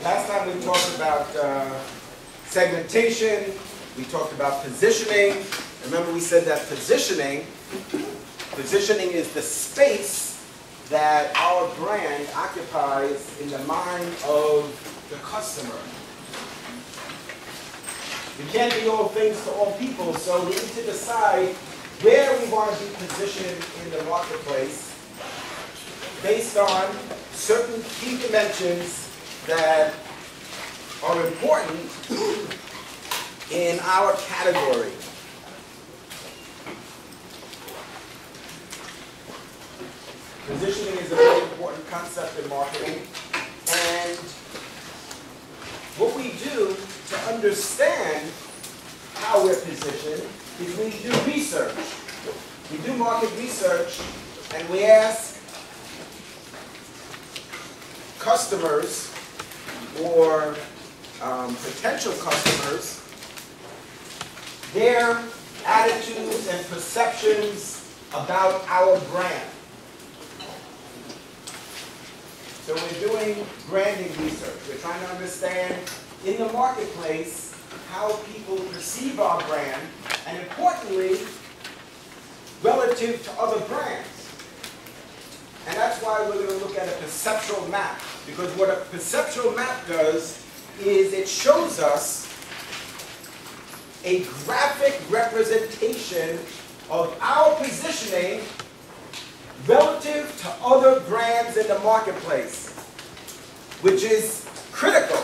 Last time we talked about segmentation, we talked about positioning. Remember we said that positioning is the space that our brand occupies in the mind of the customer. We can't be all things to all people, so we need to decide where we want to be positioned in the marketplace based on certain key dimensions that are important in our category. Positioning is a very important concept in marketing, and what we do to understand how we're positioned is we do research. We do market research, and we ask customers or potential customers their attitudes and perceptions about our brand. So we're doing branding research. We're trying to understand in the marketplace how people perceive our brand, and importantly, relative to other brands. And that's why we're going to look at a perceptual map. Because what a perceptual map does is it shows us a graphic representation of our positioning relative to other brands in the marketplace, which is critical.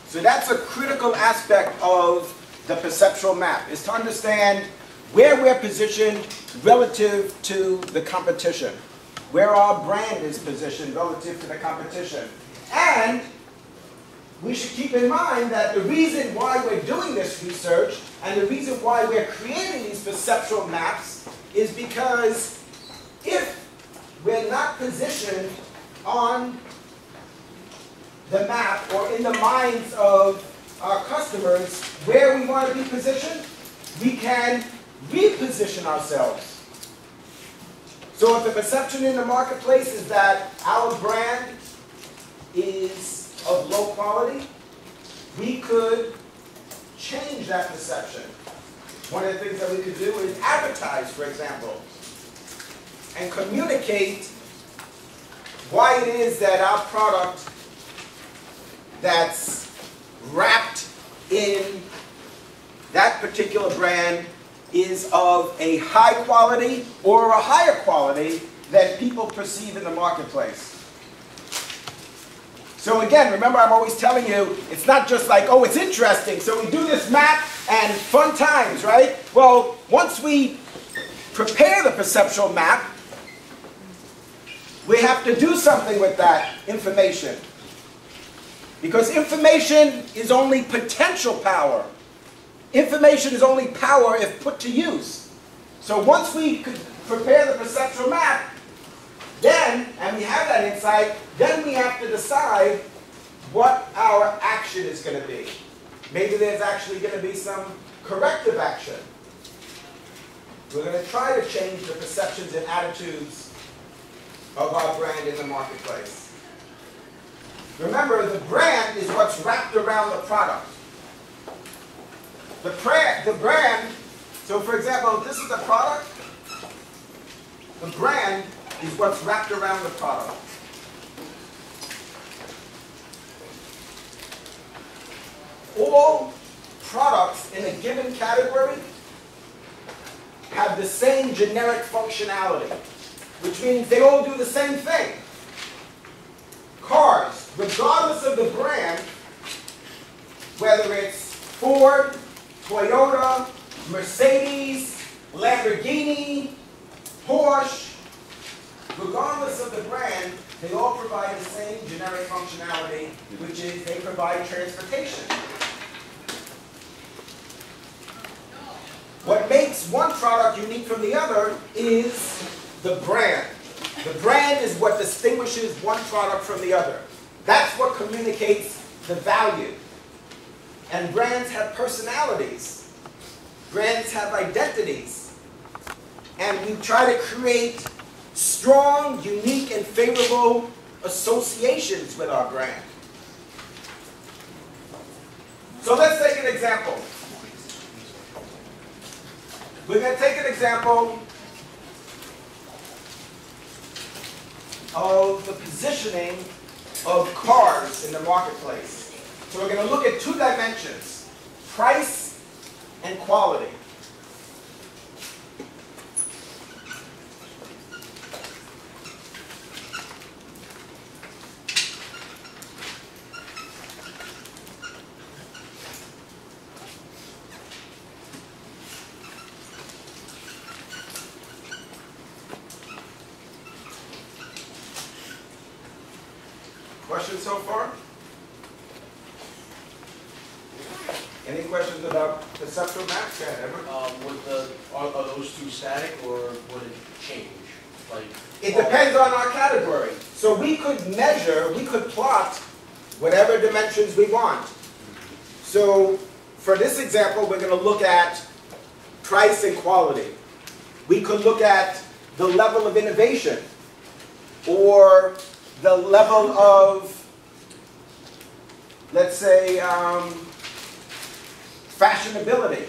So that's a critical aspect of the perceptual map, is to understand where we're positioned relative to the competition, where our brand is positioned relative to the competition. And we should keep in mind that the reason why we're doing this research and the reason why we're creating these perceptual maps is because if we're not positioned on the map or in the minds of our customers where we want to be positioned, we can reposition ourselves. So if the perception in the marketplace is that our brand is of low quality, we could change that perception. One of the things that we could do is advertise, for example, and communicate why it is that our product that's wrapped in that particular brand is of a high quality or a higher quality than people perceive in the marketplace. So again, remember I'm always telling you, it's not just like, oh, it's interesting, so we do this map and fun times, right? Well, once we prepare the perceptual map, we have to do something with that information. Because information is only potential power. Information is only power if put to use. So once we prepare the perceptual map, then, and we have that insight, then we have to decide what our action is going to be. Maybe there's actually going to be some corrective action. We're going to try to change the perceptions and attitudes of our brand in the marketplace. Remember, the brand is what's wrapped around the product. The brand, so for example, if this is the product, the brand is what's wrapped around the product. All products in a given category have the same generic functionality, which means they all do the same thing. Cars, regardless of the brand, whether it's Ford, Toyota, Mercedes, Lamborghini, Porsche, regardless of the brand, they all provide the same generic functionality, which is they provide transportation. What makes one product unique from the other is the brand. The brand is what distinguishes one product from the other. That's what communicates the value. And brands have personalities. Brands have identities. And we try to create strong, unique, and favorable associations with our brand. So let's take an example. We're going to take an example of the positioning of cars in the marketplace. So we're going to look at two dimensions, price and quality. Questions so far? Any questions about Perceptual Map? Yeah, Edward? Are those two static, or would it change? Like, it depends on our category. So we could measure, we could plot whatever dimensions we want. So for this example, we're going to look at price and quality. We could look at the level of innovation, or the level of, let's say, fashionability.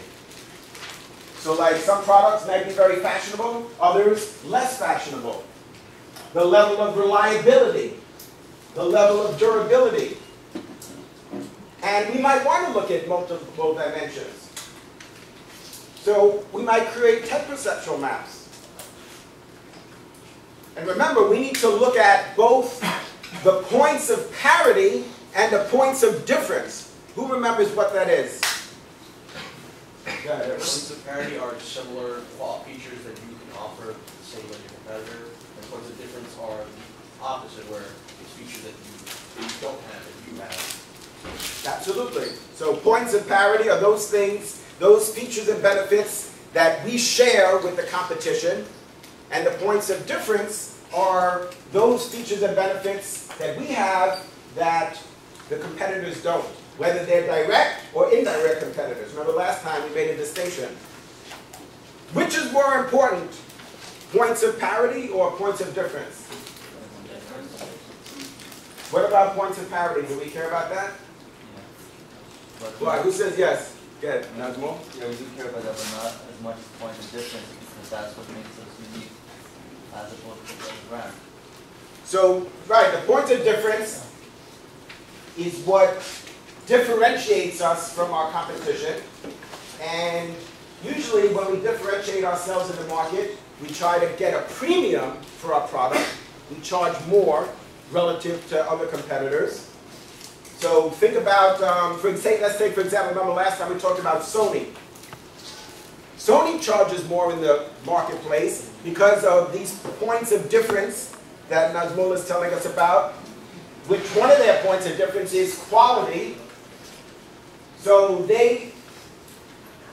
So like some products may be very fashionable, others less fashionable. The level of reliability, the level of durability. And we might want to look at multiple dimensions. So we might create 10 perceptual maps. And remember, we need to look at both the points of parity and the points of difference. Who remembers what that is? points of parity are similar features that you can offer the same as your competitor. And points of difference are the opposite, where it's features that you don't have that you have. Absolutely. So points of parity are those things, those features and benefits that we share with the competition. And the points of difference are those features and benefits that we have that the competitors don't, whether they're direct or indirect competitors. Remember last time we made a distinction. Which is more important, points of parity or points of difference? What about points of parity? Do we care about that? Why? Who says yes? Good. Nazmo? Yeah, we do care about that, but not as much as points of difference, because that's what makes us unique as opposed to the brand. So, right, the point of difference is what differentiates us from our competition. And usually when we differentiate ourselves in the market, we try to get a premium for our product. We charge more relative to other competitors. So think about, let's take for example, remember last time we talked about Sony. Sony charges more in the marketplace because of these points of difference that Nazmul is telling us about, which one of their points of difference is quality. So they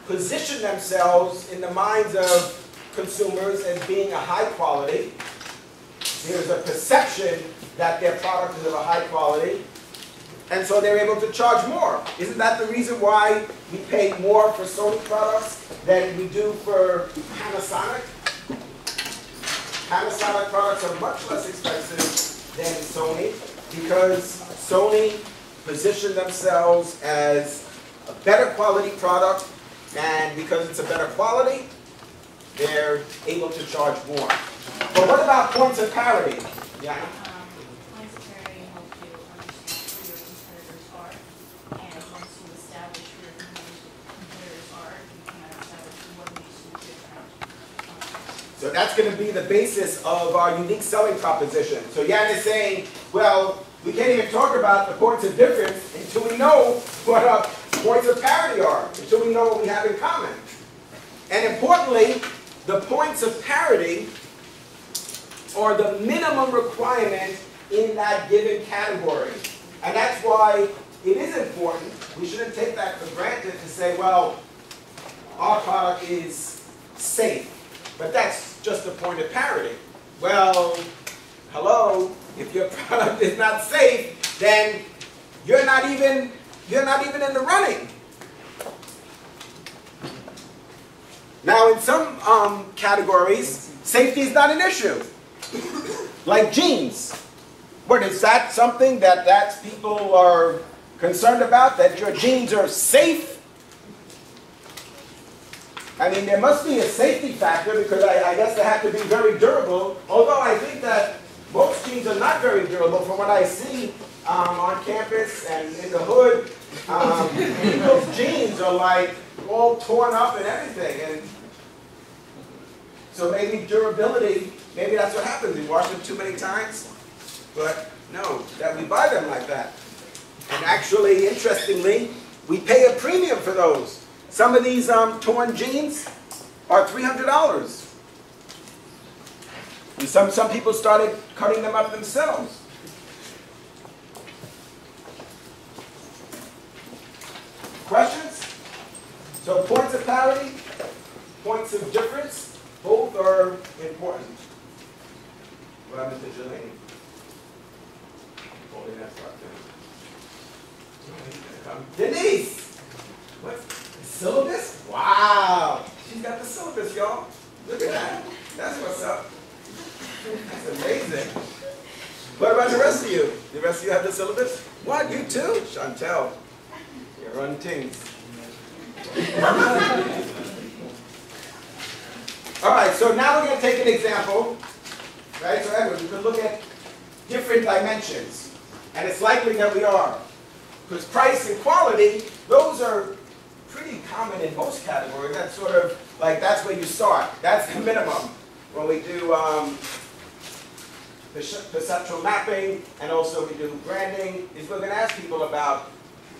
position themselves in the minds of consumers as being a high quality. There's a perception that their product is of a high quality, and so they're able to charge more. Isn't that the reason why we pay more for Sony products than we do for Panasonic? Panasonic products are much less expensive than Sony because Sony positioned themselves as a better quality product, and because it's a better quality, they're able to charge more. But what about points of parity? Yeah. Points of parity help you understand who your competitors are, and once you establish who your competitors are, you can establish what makes you different. So that's going to be the basis of our unique selling proposition. So Jan is saying, well, we can't even talk about the points of difference until we know what our points of parity are, until we know what we have in common. And importantly, the points of parity are the minimum requirement in that given category. And that's why it is important. We shouldn't take that for granted to say, well, our product is safe. But that's just a point of parity. Well, hello, if your product is not safe, then you're not even in the running. Now, in some categories, safety is not an issue. Like jeans. What, is that something that people are concerned about, that your jeans are safe? I mean, there must be a safety factor, because I guess they have to be very durable, although I think that most jeans are not very durable from what I see on campus and in the hood. People's jeans are like all torn up and everything, and so maybe durability, maybe that's what happens. We wash them too many times, but no, that we buy them like that. And actually, interestingly, we pay a premium for those. Some of these torn jeans are $300. And some people started cutting them up themselves. Questions? So points of parity, points of difference, both are important. What happened to Jelani? Holding that stuff down. Denise! What? Syllabus? Wow! She's got the syllabus, y'all. Look at that. That's what's up. That's amazing. What about the rest of you? The rest of you have the syllabus? What? You too? Chantel. You're on teams. All right, so now we're going to take an example. Right? So Edward, you can look at different dimensions. And it's likely that we are. Because price and quality, those are pretty common in most categories. That's sort of like, that's where you start. That's the minimum. When we do perceptual mapping, and also we do branding, is we're going to ask people about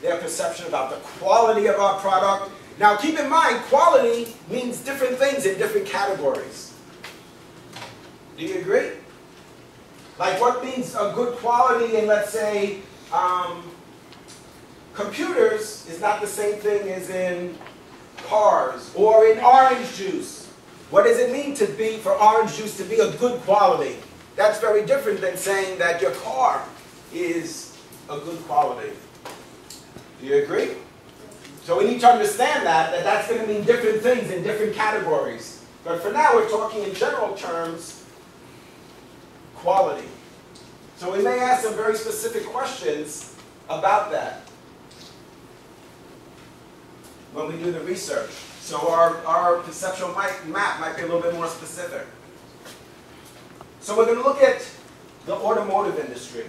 their perception about the quality of our product. Now keep in mind, quality means different things in different categories. Do you agree? Like what means a good quality in, let's say, computers is not the same thing as in cars or in orange juice. What does it mean to be, for orange juice to be a good quality? That's very different than saying that your car is a good quality. Do you agree? So we need to understand that that's going to mean different things in different categories. But for now, we're talking in general terms, quality. So we may ask some very specific questions about that when we do the research. So our perceptual map might be a little bit more specific. So we're going to look at the automotive industry.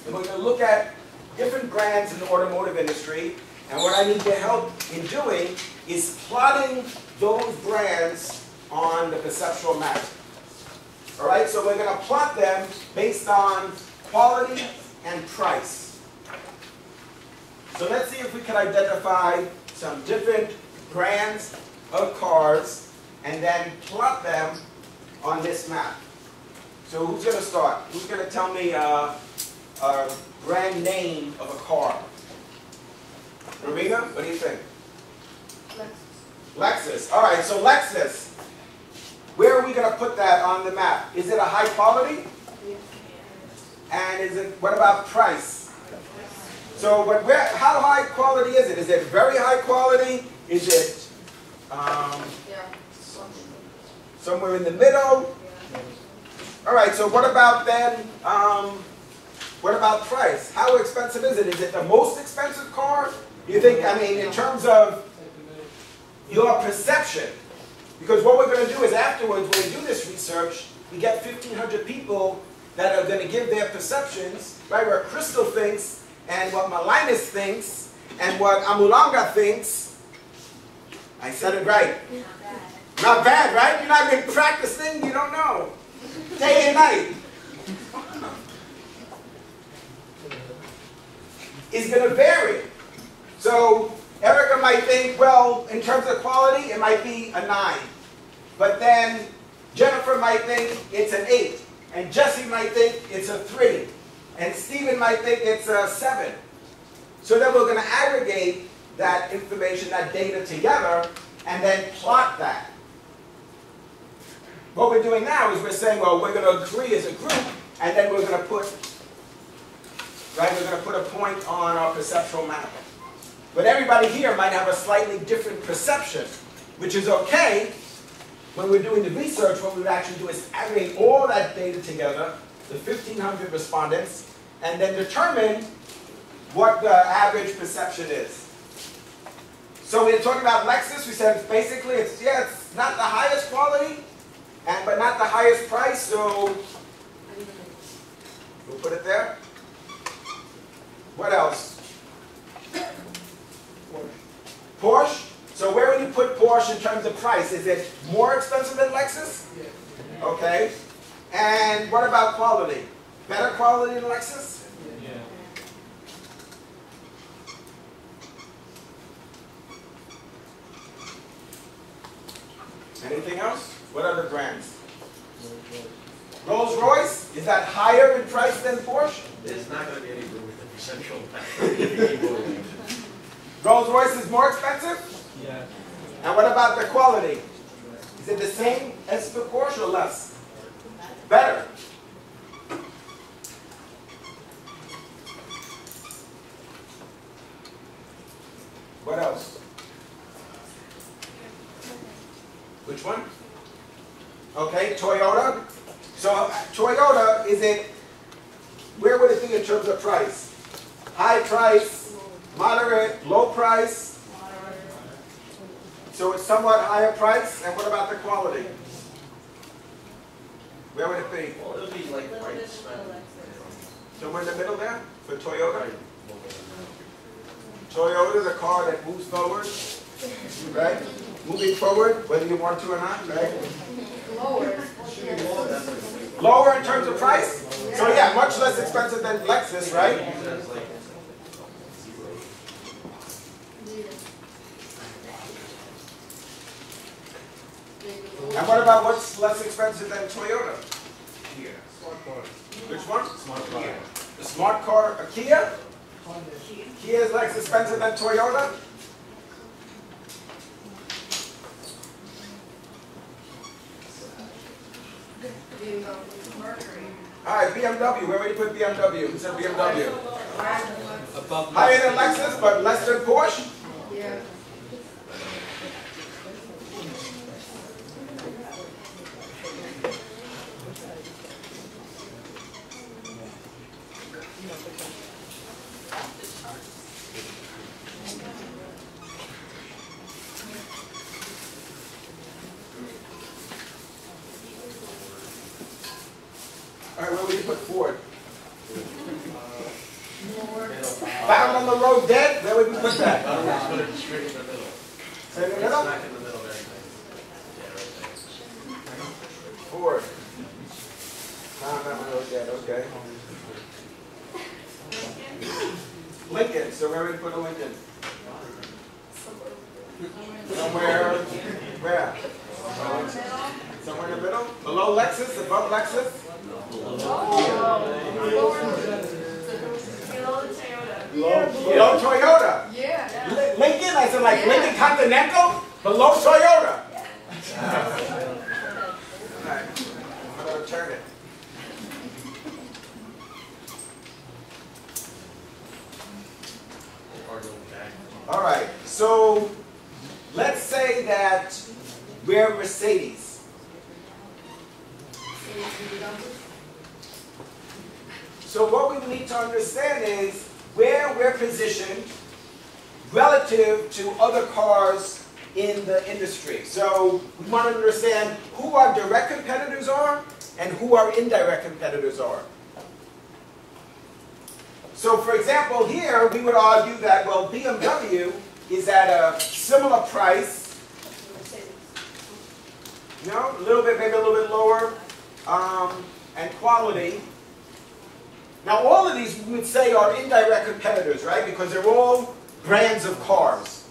And we're going to look at different brands in the automotive industry. And what I need your help in doing is plotting those brands on the perceptual map. All right, so we're going to plot them based on quality and price. So let's see if we can identify some different brands of cars and then plot them on this map. So who's going to start? Who's going to tell me a brand name of a car? Marina, what do you think? Lexus. All right, so Lexus. Where are we going to put that on the map? Is it a high quality? And is it, what about price? So how high quality is it? Is it very high quality? Is it somewhere in the middle? All right, so what about then, what about price? How expensive is it? Is it the most expensive car? You think, I mean, in terms of your perception, because what we're going to do is afterwards, when we do this research, we get 1,500 people that are going to give their perceptions, right? Where Crystal thinks, and what Malinus thinks, and what Amulanga thinks. I said it right. Not bad. Not bad, right? You're not been practicing, you don't know. Day and night. It's going to vary. So Erica might think, well, in terms of quality, it might be a 9. But then Jennifer might think it's an 8. And Jesse might think it's a 3. And Stephen might think it's a 7. So then we're going to aggregate that information, that data together, and then plot that. What we're doing now is we're saying, well, we're going to agree as a group, and then we're going to put, right, we're going to put a point on our perceptual map. But everybody here might have a slightly different perception, which is okay. When we're doing the research, what we would actually do is aggregate all that data together the 1,500 respondents, and then determine what the average perception is. So we're talking about Lexus. We said basically it's not the highest quality, but not the highest price. So we'll put it there. What else? Porsche. So where would you put Porsche in terms of price? Is it more expensive than Lexus? Okay. And what about quality? Better quality than Lexus? Yeah. Anything else? What other brands? Rolls-Royce? Is that higher in price than Porsche? There's not going to be any room with the perceptual map. Rolls-Royce is more expensive? Yeah. And what about the quality? Is it the same as the Porsche or less? Better. What else? Which one? Okay, Toyota. So Toyota, where would it be in terms of price? High price, moderate, low price? So it's somewhat higher price, and what about the quality? Where would it be? Well, it'll be like right smack. Somewhere in the middle there for Toyota? Toyota is a car that moves forward, right? Moving forward, whether you want to or not, right? Lower in terms of price? So yeah, much less expensive than Lexus, right? And what about what's less expensive than Toyota? Kia. Smart car. Which one? Smart car. The smart car, a Kia? Kia is less expensive than Toyota? All right, BMW. Where would you put BMW? Who said BMW? Above Higher than Lexus, but less than Porsche? Yeah. All right, where would you put Ford? Found on the road dead? Where would you put that? Put it straight in the middle. Say in the middle? Smack in the middle, very nice. Yeah, right there. Ford. Found on the road dead, okay. Lincoln, so where would you put a Lincoln? Somewhere, where? Somewhere in the middle? Below Lexus, above Lexus? Below Toyota. Yeah. Lincoln, I said like Lincoln Continental, below Toyota. Alright, I'm going to turn it. Alright, so let's say that we're Mercedes. So what we need to understand is where we're positioned relative to other cars in the industry. So we want to understand who our direct competitors are and who our indirect competitors are. So for example, here we would argue that, well, BMW is at a similar price, you know, a little bit, maybe a little bit lower, and quality. Now all of these we would say are indirect competitors, right? Because they're all brands of cars.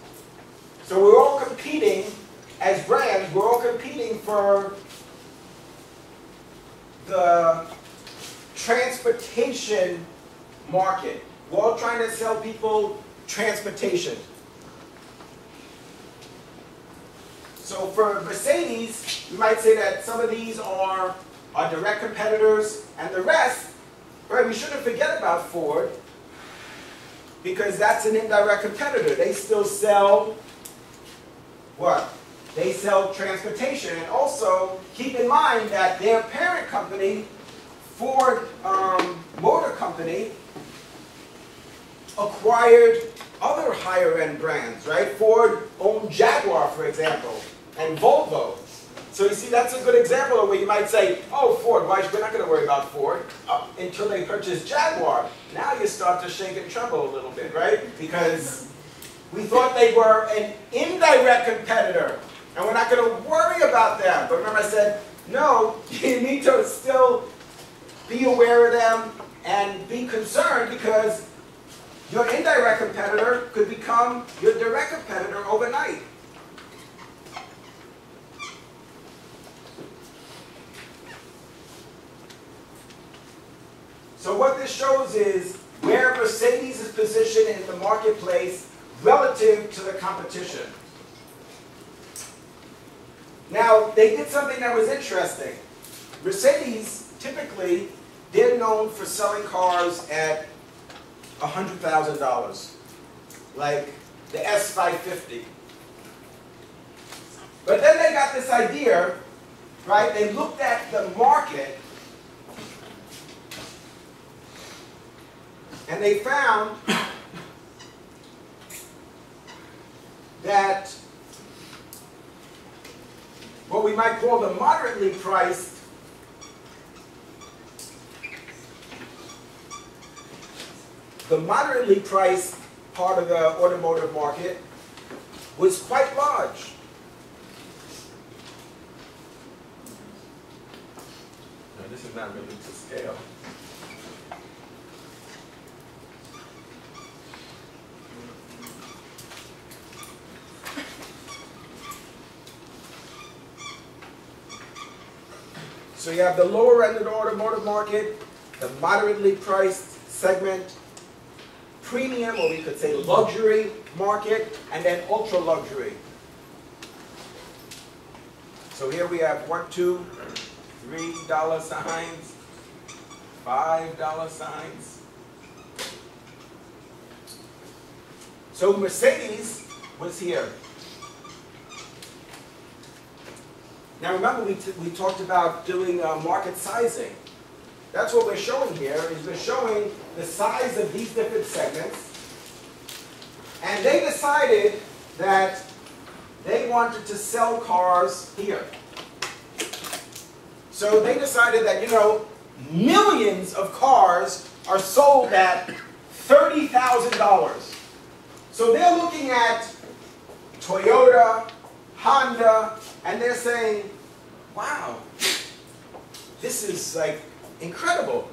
So we're all competing as brands, we're all competing for the transportation market. We're all trying to sell people transportation. So for Mercedes, you might say that some of these are our direct competitors, and the rest, right, we shouldn't forget about Ford, because that's an indirect competitor. They still sell what? They sell transportation. And also, keep in mind that their parent company, Ford Motor Company acquired other higher-end brands, right? Ford owned Jaguar, for example, and Volvo. So you see, that's a good example of where you might say, oh, Ford, we're not going to worry about Ford until they purchase Jaguar. Now you start to shake and tremble a little bit, right? Because we thought they were an indirect competitor, and we're not going to worry about them. But remember I said, no, you need to still be aware of them and be concerned, because your indirect competitor could become your direct competitor overnight. So what this shows is where Mercedes is positioned in the marketplace relative to the competition. Now, they did something that was interesting. Mercedes, typically, they're known for selling cars at $100,000, like the S550. But then they got this idea, right? They looked at the market, and they found that what we might call the moderately priced part of the automotive market was quite large. Now, this is not really to scale. So you have the lower end of the automotive market, the moderately priced segment, premium, or we could say luxury market, and then ultra luxury. So here we have $1, $2, $3 signs, $5 signs. So Mercedes was here. Now remember, we talked about doing market sizing. That's what we're showing here, is we're showing the size of these different segments. And they decided that they wanted to sell cars here. So they decided that, you know, millions of cars are sold at $30,000. So they're looking at Toyota, Honda, and they're saying, wow, this is like incredible.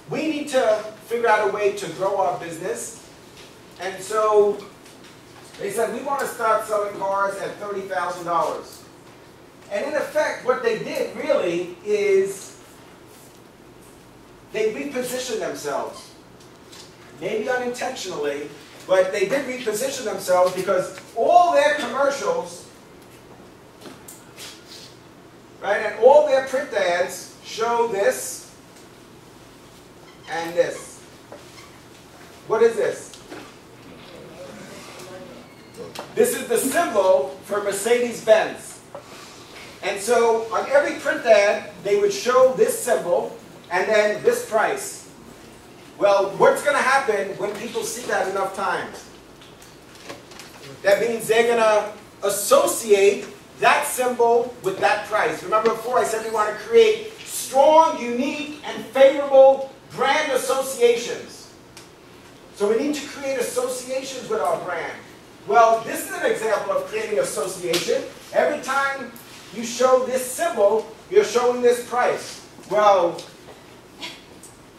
We need to figure out a way to grow our business. And so they said, we want to start selling cars at $30,000. And in effect, what they did really is they repositioned themselves. Maybe unintentionally, but they did reposition themselves, because all their commercials, right, and all their print ads show this and this. What is this? This is the symbol for Mercedes-Benz. And so on every print ad, they would show this symbol and then this price. Well, what's going to happen when people see that enough times? That means they're going to associate that symbol with that price. Remember before I said we want to create strong, unique, and favorable brand associations. So we need to create associations with our brand. Well, this is an example of creating association. Every time you show this symbol, you're showing this price. Well,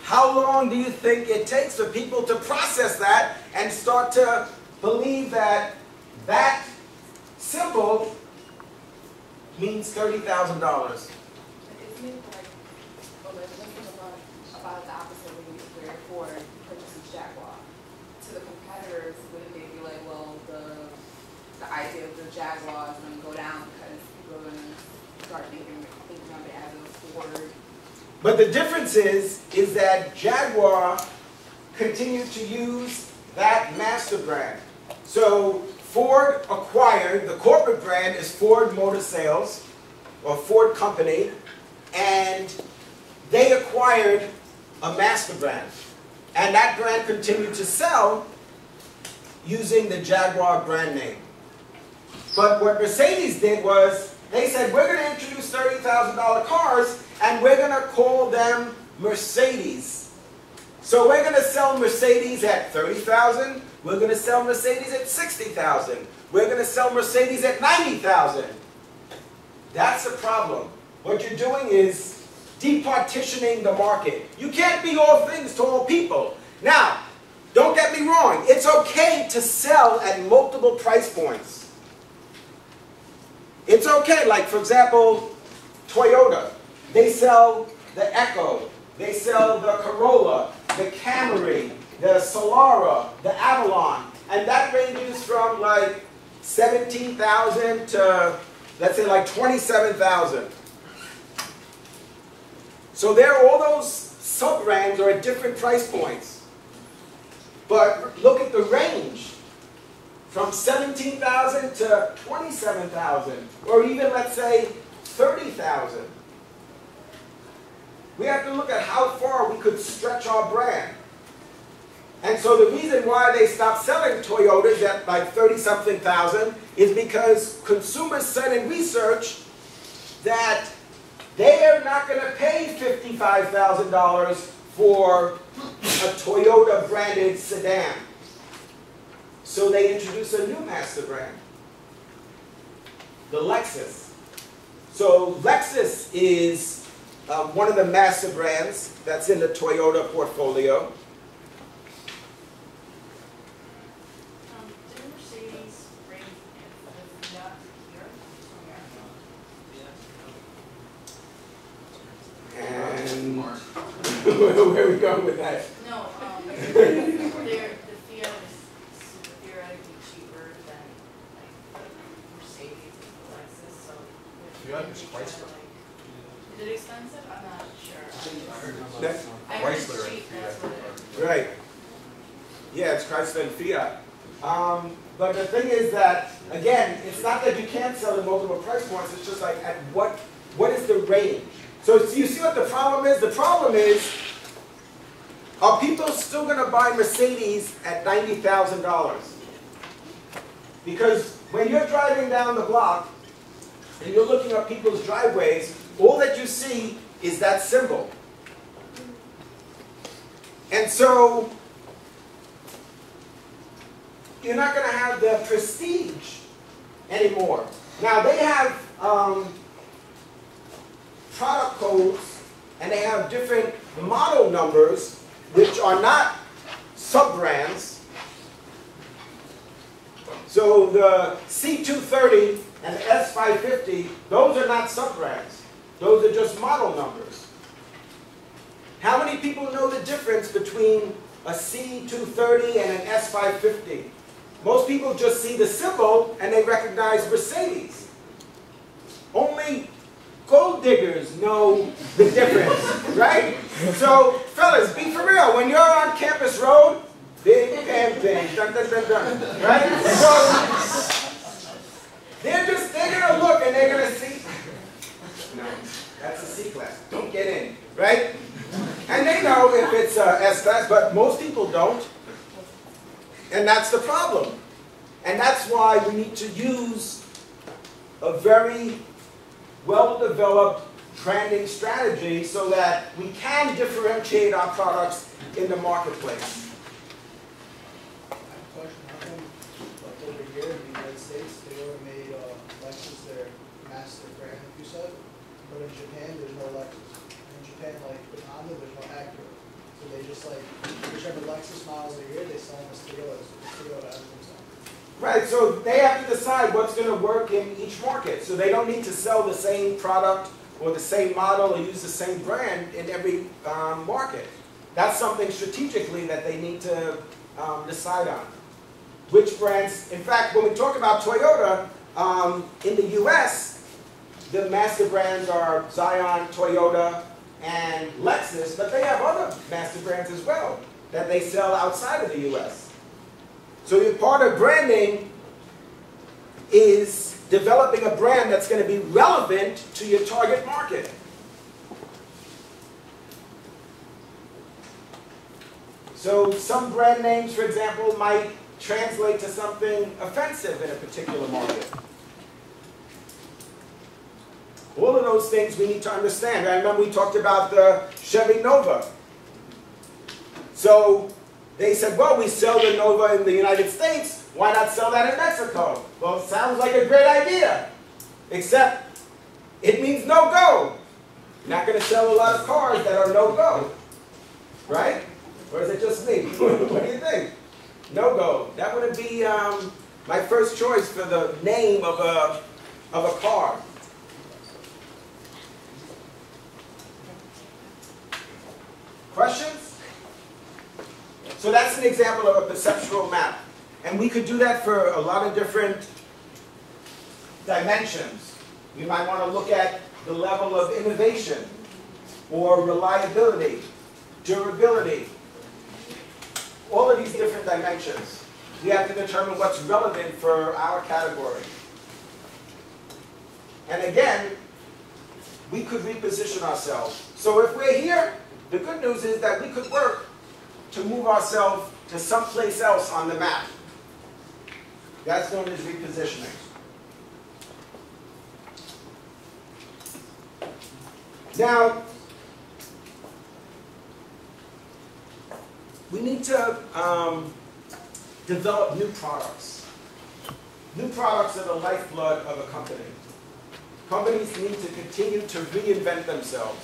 how long do you think it takes for people to process that and start to believe that that symbol means $30,000? Isn't it like, well, let's think about the opposite where Ford purchases Jaguar. To the competitors, wouldn't they be like, well, the idea of the Jaguar is going to go down because people are going to start thinking of it as a Ford? But the difference is that Jaguar continued to use that master brand. So Ford acquired, the corporate brand is Ford Motor Sales, or Ford Company, and they acquired a master brand. And that brand continued to sell using the Jaguar brand name. But what Mercedes did was, they said, we're going to introduce $30,000 cars, and we're going to call them Mercedes. So we're going to sell Mercedes at $30,000. We're going to sell Mercedes at $60,000. We're going to sell Mercedes at $90,000. That's a problem. What you're doing is departitioning the market. You can't be all things to all people. Now, don't get me wrong. It's okay to sell at multiple price points. It's okay. Like, for example, Toyota. They sell the Echo. They sell the Corolla, the Camry, the Solara, the Avalon. And that ranges from like 17,000 to, let's say, like 27,000. So there, all those sub-brands are at different price points. But look at the range. From 17,000 to 27,000, or even, let's say, 30,000. We have to look at how far we could stretch our brand. And so the reason why they stopped selling Toyotas at like 30-something thousand is because consumers said in research that they are not going to pay $55,000 for a Toyota branded sedan. So they introduced a new master brand, the Lexus. So Lexus is one of the master brands that's in the Toyota portfolio. Did Mercedes bring the Fiat here? And where are we going with that? No, the Fiat is theoretically cheaper than like Mercedes and Lexus, so. Fiat is Chrysler. Is it expensive? I'm not sure. That- I heard it's Chrysler and cheap, Fiat. that's what it is. Right. Yeah, it's Chrysler and Fiat. But the thing is that, again, it's not that you can't sell at multiple price points, it's just like at what is the range? So you see what the problem is? The problem is, are people still going to buy Mercedes at $90,000? Because when you're driving down the block and you're looking at people's driveways, all that you see is that symbol. And so you're not going to have the prestige anymore. Now they have product codes and they have different model numbers which are not sub-brands. So the C230 and the S550, those are not sub-brands. Those are just model numbers. How many people know the difference between a C230 and an S550? Most people just see the symbol and they recognize Mercedes. Only gold diggers know the difference, right? So, fellas, be for real. When you're on Campus Road, big bang, dun dun dun dun, right? So, they're gonna look and they're gonna see. No, that's a C class. Don't get in, right? And they know if it's a S class, but most people don't. And that's the problem. And that's why we need to use a very well-developed branding strategy so that we can differentiate our products in the marketplace. I have a question. How come, like over here in the United States, they already made Lexus their master brand, like you said, but in Japan, there's no Lexus. In Japan, like with Honda, there's no Acura. So they just like, whichever Lexus models are here, they sell them as Toyotas. Toyota as themselves. Right, so they have to decide what's going to work in each market. So they don't need to sell the same product or the same model or use the same brand in every market. That's something strategically that they need to decide on. Which brands, in fact, when we talk about Toyota, in the US, the master brands are Zion, Toyota, and Lexus, but they have other master brands as well that they sell outside of the US. So your part of branding is developing a brand that's going to be relevant to your target market. So some brand names, for example, might translate to something offensive in a particular market. All of those things we need to understand. I remember we talked about the Chevy Nova. So they said, well, we sell the Nova in the United States. Why not sell that in Mexico? Well, it sounds like a great idea, except it means no-go. You're not going to sell a lot of cars that are no-go, right? Or is it just me? What do you think? No-go. That wouldn't be my first choice for the name of a car. Questions? So that's an example of a perceptual map. And we could do that for a lot of different dimensions. We might want to look at the level of innovation, or reliability, durability, all of these different dimensions. We have to determine what's relevant for our category. And again, we could reposition ourselves. So if we're here, the good news is that we could work to move ourselves to someplace else on the map. That's known as repositioning. Now, we need to develop new products. New products are the lifeblood of a company. Companies need to continue to reinvent themselves.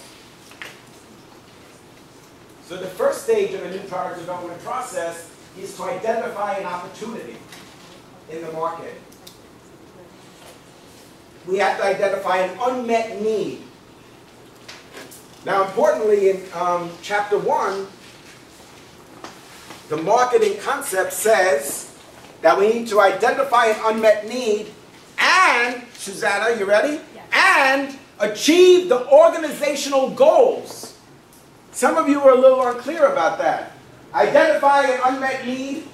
So the first stage of a new product development process is to identify an opportunity in the market. We have to identify an unmet need. Now, importantly, in Chapter 1, the marketing concept says that we need to identify an unmet need and, Susanna, you ready? Yeah. And achieve the organizational goals. Some of you are a little unclear about that. Identify an unmet need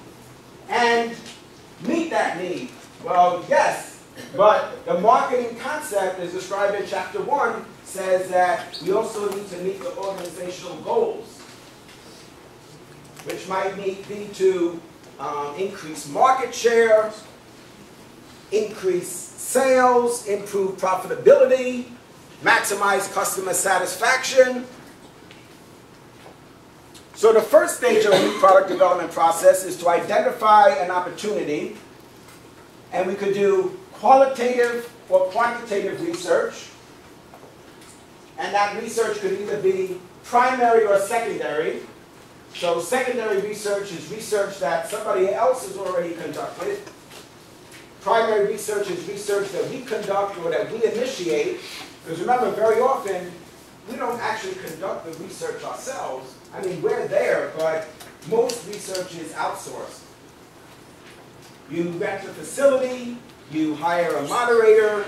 and meet that need. Well, yes, but the marketing concept as described in Chapter 1 says that we also need to meet the organizational goals, which might be to increase market share, increase sales, improve profitability, maximize customer satisfaction. So the first stage of a new product development process is to identify an opportunity, and we could do qualitative or quantitative research, and that research could either be primary or secondary. So secondary research is research that somebody else has already conducted. Primary research is research that we conduct or that we initiate, because remember, very often, we don't actually conduct the research ourselves. I mean, we're there, but most research is outsourced. You rent a facility, you hire a moderator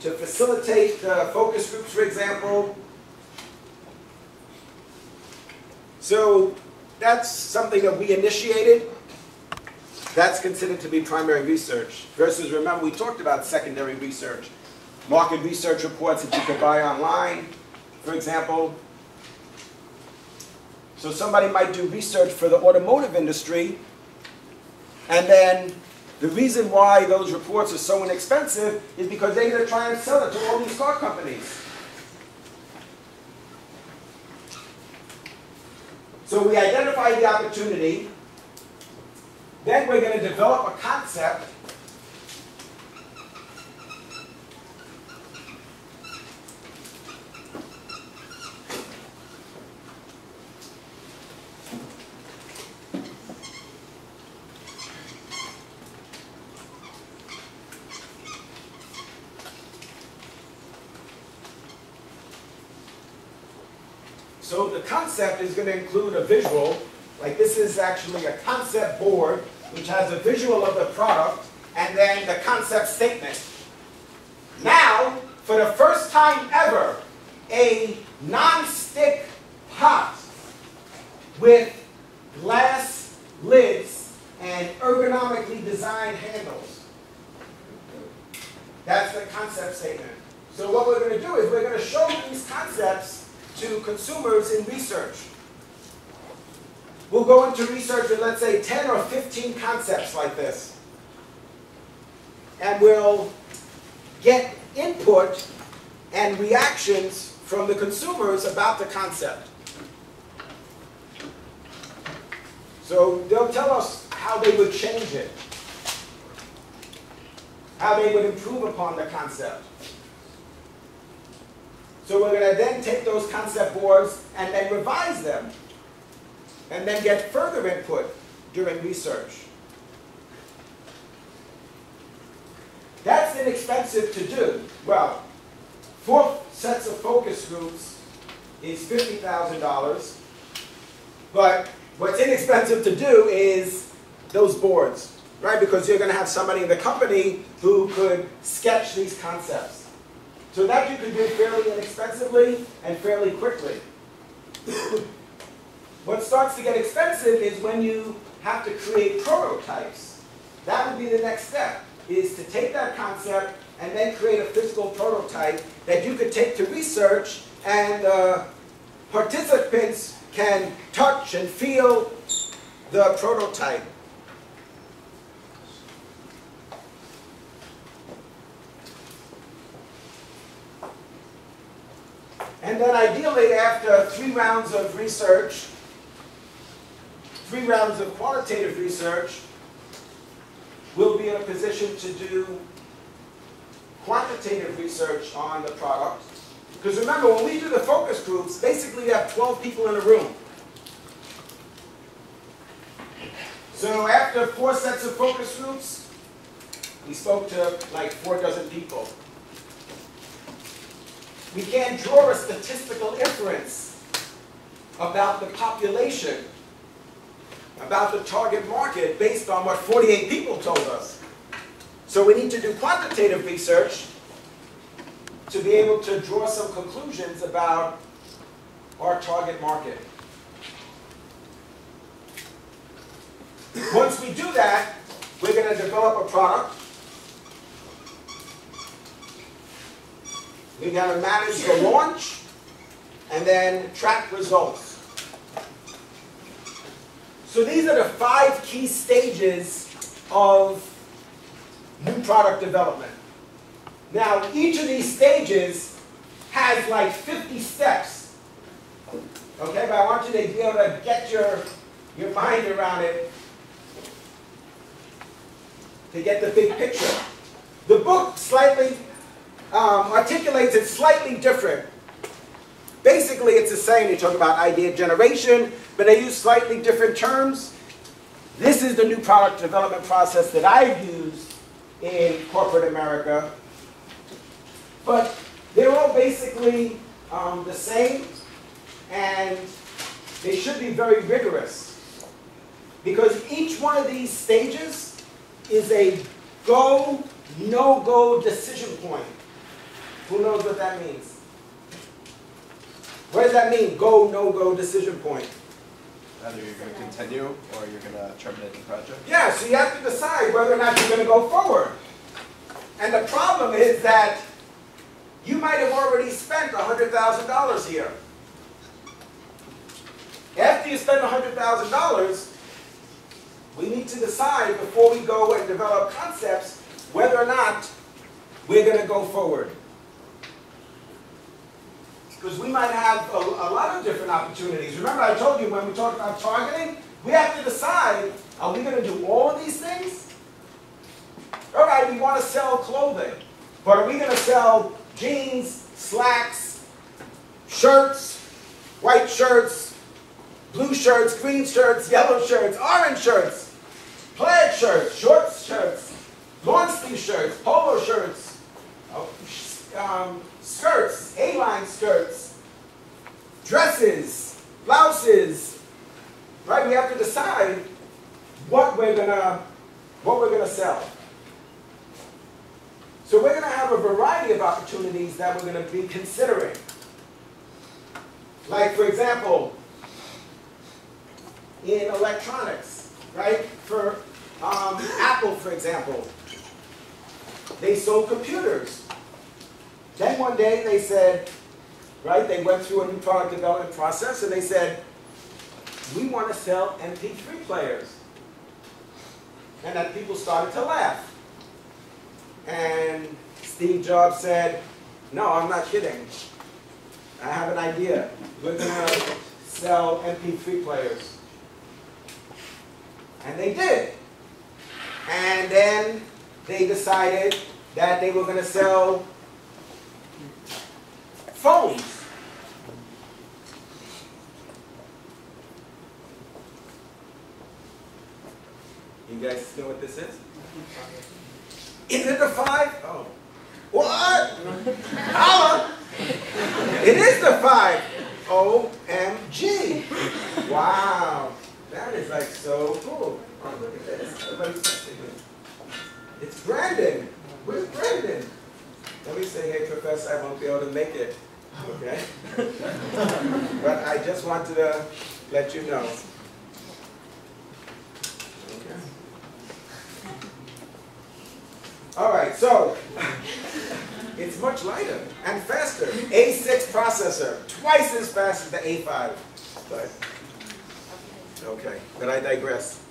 to facilitate the focus groups, for example. So that's something that we initiated. That's considered to be primary research. Versus, remember, we talked about secondary research. Market research reports that you could buy online, for example. So somebody might do research for the automotive industry, and then the reason why those reports are so inexpensive is because they're going to try and sell it to all these car companies. So we identify the opportunity, then we're going to develop a concept. So the concept is going to include a visual, like this is actually a concept board, which has a visual of the product, and then the concept statement. Now, for the first time ever, a non-stick pot with glass lids and ergonomically designed handles. That's the concept statement. So what we're going to do is we're going to show these concepts to consumers in research. we'll go into research with, let's say, 10 or 15 concepts like this. And we'll get input and reactions from the consumers about the concept. So they'll tell us how they would change it, how they would improve upon the concept. So we're going to then take those concept boards and then revise them, and then get further input during research. That's inexpensive to do. Well, 4 sets of focus groups is $50,000, but what's inexpensive to do is those boards, right? Because you're going to have somebody in the company who could sketch these concepts. So that you can do fairly inexpensively and fairly quickly. What starts to get expensive is when you have to create prototypes. That would be the next step, is to take that concept and then create a physical prototype that you could take to research, and participants can touch and feel the prototype. And then ideally, after 3 rounds of research, 3 rounds of qualitative research, we'll be in a position to do quantitative research on the product. Because remember, when we do the focus groups, basically you have 12 people in a room. So after 4 sets of focus groups, we spoke to like 4 dozen people. We can't draw a statistical inference about the population, about the target market, based on what 48 people told us. So we need to do quantitative research to be able to draw some conclusions about our target market. Once we do that, we're going to develop a product. We're going to manage the launch and then track results. So these are the 5 key stages of new product development. Now, each of these stages has like 50 steps. Okay, but I want you to be able to get your mind around it to get the big picture. The book slightly articulates it slightly different. Basically, it's the same. They talk about idea generation, but they use slightly different terms. This is the new product development process that I've used in corporate America. But they're all basically the same, and they should be very rigorous. Because each one of these stages is a go, no-go decision point. Who knows what that means? What does that mean, go, no-go decision point? Either you're going to continue or you're going to terminate the project? Yeah, so you have to decide whether or not you're going to go forward. And the problem is that you might have already spent $100,000 here. After you spend $100,000, we need to decide before we go and develop concepts whether or not we're going to go forward. Because we might have a lot of different opportunities. Remember, I told you when we talked about targeting, we have to decide, are we going to do all of these things? All right, we want to sell clothing, but are we going to sell jeans, slacks, shirts, white shirts, blue shirts, green shirts, yellow shirts, orange shirts, plaid shirts, short shirts, long sleeve shirts, polo shirts, skirts, A-line skirts, dresses, blouses, right? We have to decide what we're gonna sell. So we're gonna have a variety of opportunities that we're gonna be considering. Like, for example, in electronics, right? For Apple, for example, they sold computers. Then one day they said, right, they went through a new product development process and they said, we want to sell MP3 players. And then people started to laugh. And Steve Jobs said, no, I'm not kidding. I have an idea. We're going to sell MP3 players. And they did. And then they decided that they were going to sell phones. You guys know what this is? Is it the 5? Oh. What? Holla! It is the 5. OMG. Wow. That is like so cool. Oh, look at this. Everybody's testing it. It's Brandon. Where's Brandon? Let me say, hey, Professor, I won't be able to make it. Okay? But I just wanted to let you know. Okay. All right, so it's much lighter and faster. A6 processor, twice as fast as the A5. But, okay, but I digress.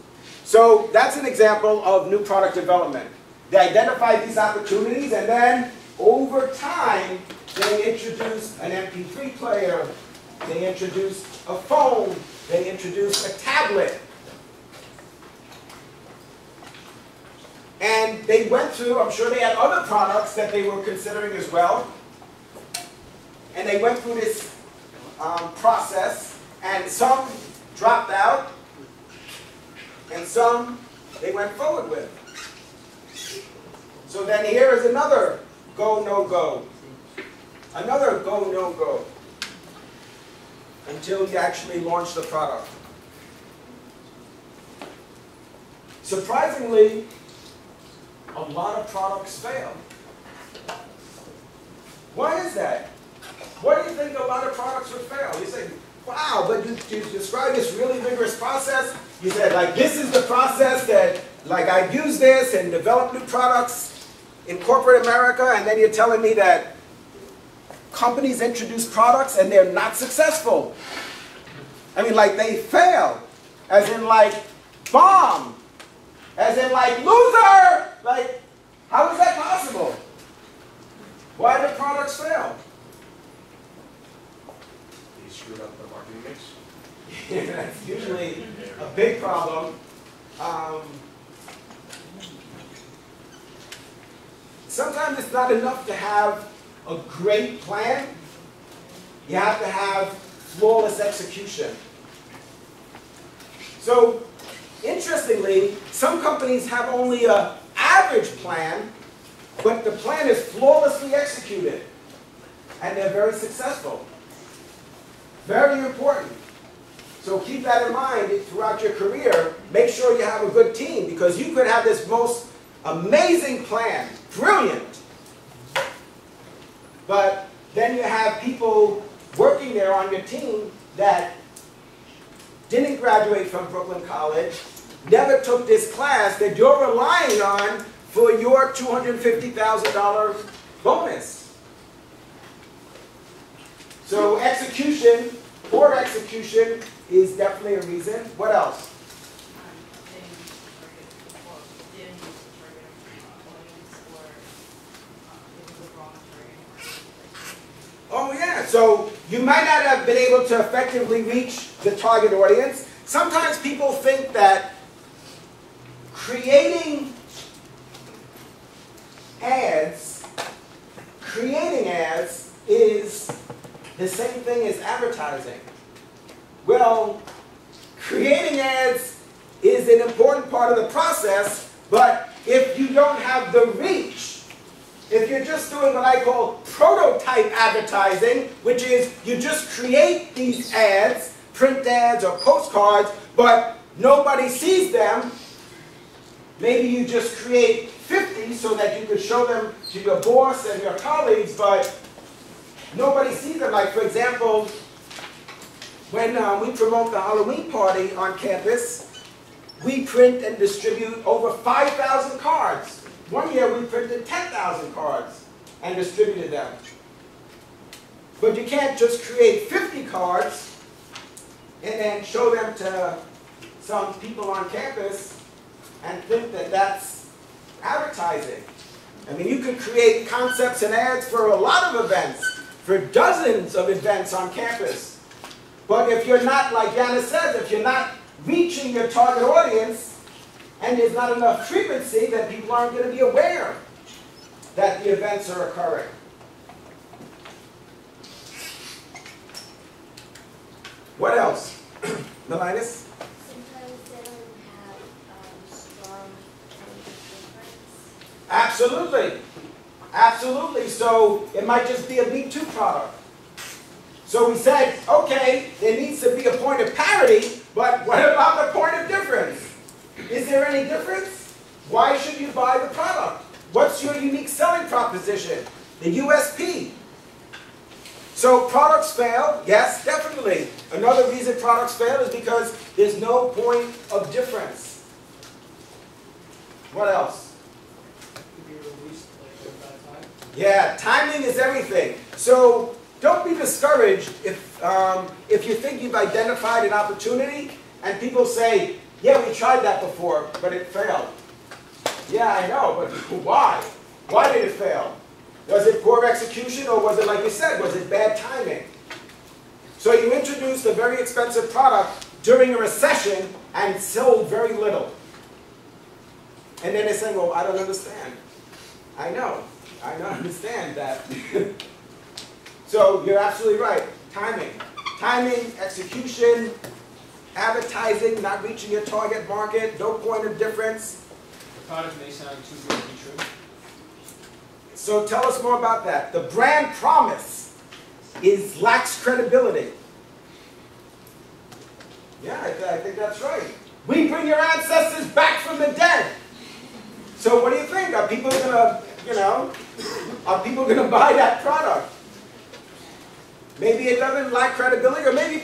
So that's an example of new product development. They identified these opportunities, and then over time, they introduced an MP3 player, they introduced a phone, they introduced a tablet. And they went through, I'm sure they had other products that they were considering as well. And they went through this process, and some dropped out, and some they went forward with. So then here is another go, no go. Another go, no go. Until you actually launch the product. Surprisingly, a lot of products fail. Why is that? Why do you think a lot of products would fail? You say, wow, but you describe this really vigorous process. You said, like, this is the process that, like, I've used this and developed new products in corporate America, and then you're telling me that companies introduce products and they're not successful. I mean, like, they fail. As in, like, bomb. As in, like, loser! Like, how is that possible? Why do products fail? You screwed up the marketing mix. Yeah, that's usually a big problem. Sometimes it's not enough to have a great plan. You have to have flawless execution. So, interestingly, some companies have only an average plan, but the plan is flawlessly executed, and they're very successful. Very important. So keep that in mind throughout your career. Make sure you have a good team, because you could have this most amazing plan, brilliant, but then you have people working there on your team that didn't graduate from Brooklyn College, never took this class that you're relying on for your $250,000 bonus. So execution, poor execution, is definitely a reason. What else? Oh yeah, so you might not have been able to effectively reach the target audience. Sometimes people think that creating ads is the same thing as advertising. Well, creating ads is an important part of the process, but if you don't have the reach, if you're just doing what I call prototype advertising, which is you just create these ads, print ads or postcards, but nobody sees them, maybe you just create 50 so that you could show them to your boss and your colleagues, but nobody sees them. Like, for example, when we promote the Halloween party on campus, we print and distribute over 5,000 cards. One year we printed 10,000 cards and distributed them. But you can't just create 50 cards and then show them to some people on campus and think that that's advertising. I mean, you could create concepts and ads for a lot of events, for dozens of events on campus. But if you're not, like Yana says, if you're not reaching your target audience, and there's not enough frequency, then people aren't going to be aware that the events are occurring. What else? Melinus? Sometimes they don't have strong point of difference. Absolutely. Absolutely. So it might just be a Me Too product. So we said, okay, there needs to be a point of parity, but what about the point of difference? Is there any difference? Why should you buy the product? What's your unique selling proposition? The USP. So products fail, yes, definitely. Another reason products fail is because there's no point of difference. What else? To be released like at that time. Yeah, timing is everything. So don't be discouraged if you think you've identified an opportunity and people say, yeah, we tried that before, but it failed. Yeah, I know, but why? Why did it fail? Was it poor execution, or was it, like you said, was it bad timing? So you introduced a very expensive product during a recession and sold very little. And then they say, well, I don't understand. I know. I don't understand that. So you're absolutely right. Timing. Timing, execution, advertising, not reaching your target market, no point of difference. The product may sound too good to be true. So tell us more about that. The brand promise lacks credibility. Yeah, I think that's right. We bring your ancestors back from the dead. So what do you think? Are people gonna, are people gonna buy that product? Maybe it doesn't lack credibility, or maybe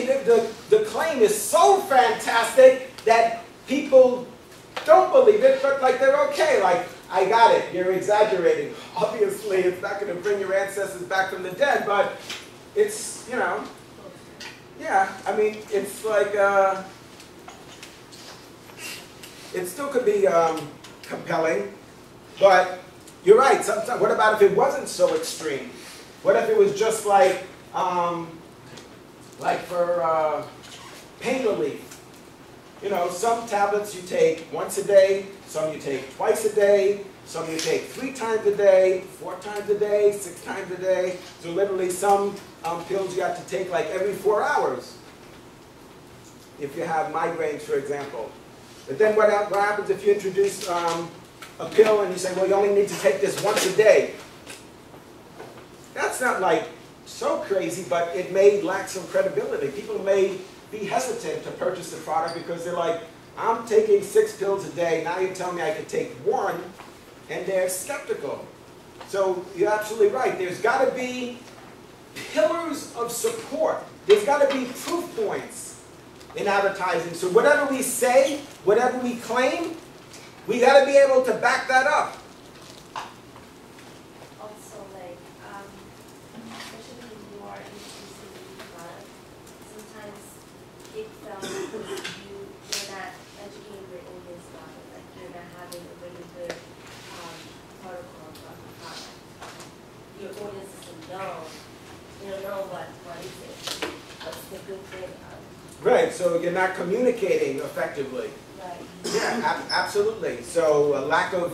the claim is so fantastic that people don't believe it, but like they're okay. Like, I got it, you're exaggerating. Obviously, it's not going to bring your ancestors back from the dead, but it's, yeah, I mean, it's like, it still could be compelling, but you're right. Sometimes, what about if it wasn't so extreme? What if it was just like for pain relief? Some tablets you take once a day, some you take twice a day, some you take 3 times a day, 4 times a day, 6 times a day. So literally some pills you have to take like every 4 hours if you have migraines, for example. But then what happens if you introduce a pill and you say, well, you only need to take this once a day? That's not like so crazy, but it may lack some credibility. People may be hesitant to purchase the product because they're like, I'm taking 6 pills a day, now you're telling me I could take 1, and they're skeptical. So you're absolutely right. There's got to be pillars of support. There's got to be proof points in advertising. So whatever we say, whatever we claim, we got to be able to back that up. Also, like, especially when you are introducing a new product, sometimes it felt because you're not educating your audience about it, like you're not having a really good protocol about the product. Your audience doesn't know, they don't know what is it, what's the good thing about it. Right, so you're not communicating effectively. Right. Yeah, absolutely. So a lack of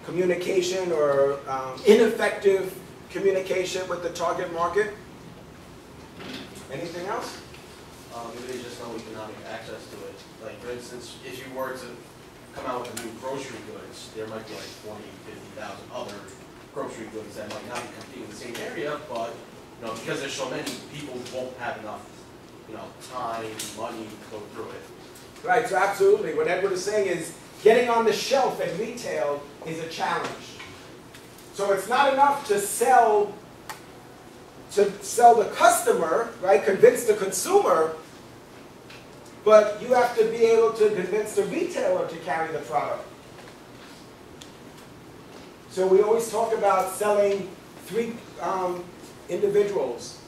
communication or ineffective communication with the target market. Anything else? Maybe they just no economic access to it. Like, for instance, if you were to come out with a new grocery goods, there might be like 40, 50,000 other grocery goods that might not be competing in the same area, but because there's so many, people won't have enough time, money to go through it. Right, so absolutely. What Edward is saying is getting on the shelf at retail is a challenge. So it's not enough to sell the customer, right, convince the consumer, but you have to be able to convince the retailer to carry the product. So we always talk about selling 3 individuals.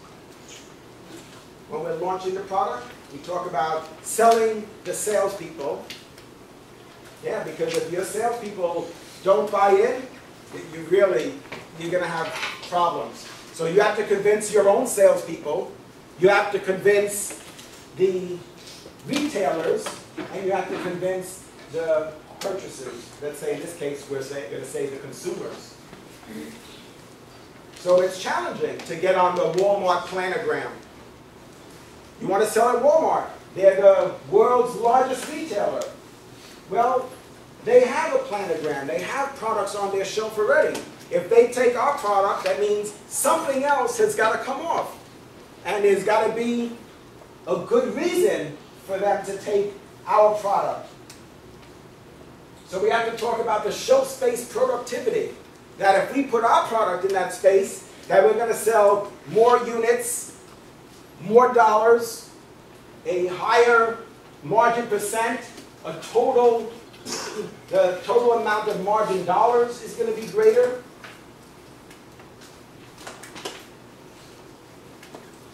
when we're launching the product. We talk about selling the salespeople. Yeah, because if your salespeople don't buy in, you're going to have problems. So you have to convince your own salespeople, you have to convince the retailers, and you have to convince the purchasers. Let's say in this case, we're going to say the consumers. So it's challenging to get on the Walmart planogram. You want to sell at Walmart. They're the world's largest retailer. Well, they have a planogram. They have products on their shelf already. If they take our product, that means something else has got to come off. And there's got to be a good reason for them to take our product. So we have to talk about the shelf space productivity. That if we put our product in that space, that we're going to sell more units, more dollars, a higher margin percent, the total amount of margin dollars is going to be greater.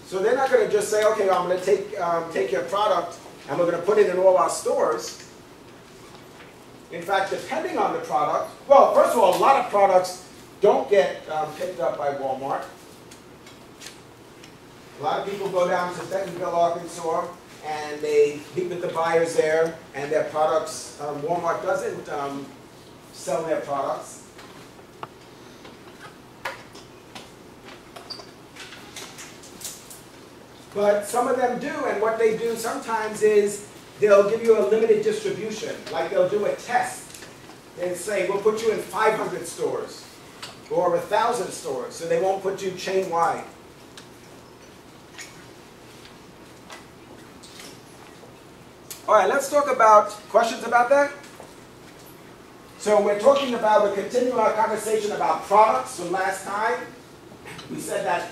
So they're not going to just say, okay, I'm going to take your product and we're going to put it in all our stores. In fact, depending on the product, well, first of all, a lot of products don't get picked up by Walmart. A lot of people go down to Bentonville, Arkansas, and they meet with the buyers there, and their products, Walmart doesn't sell their products. But some of them do, and what they do sometimes is they'll give you a limited distribution, like they'll do a test. They'll say, we'll put you in 500 stores, or 1,000 stores, so they won't put you chain-wide. All right, let's talk about questions about that. So we're continuing our conversation about products from last time. We said that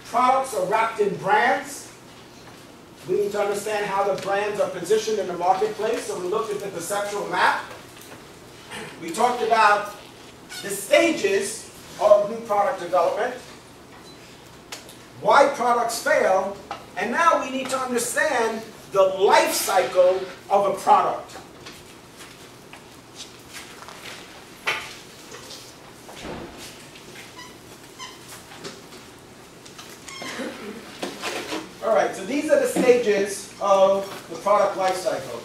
products are wrapped in brands. We need to understand how the brands are positioned in the marketplace. So we looked at the perceptual map. We talked about the stages of new product development, why products fail, and now we need to understand the life cycle of a product. All right, so these are the stages of the product life cycle.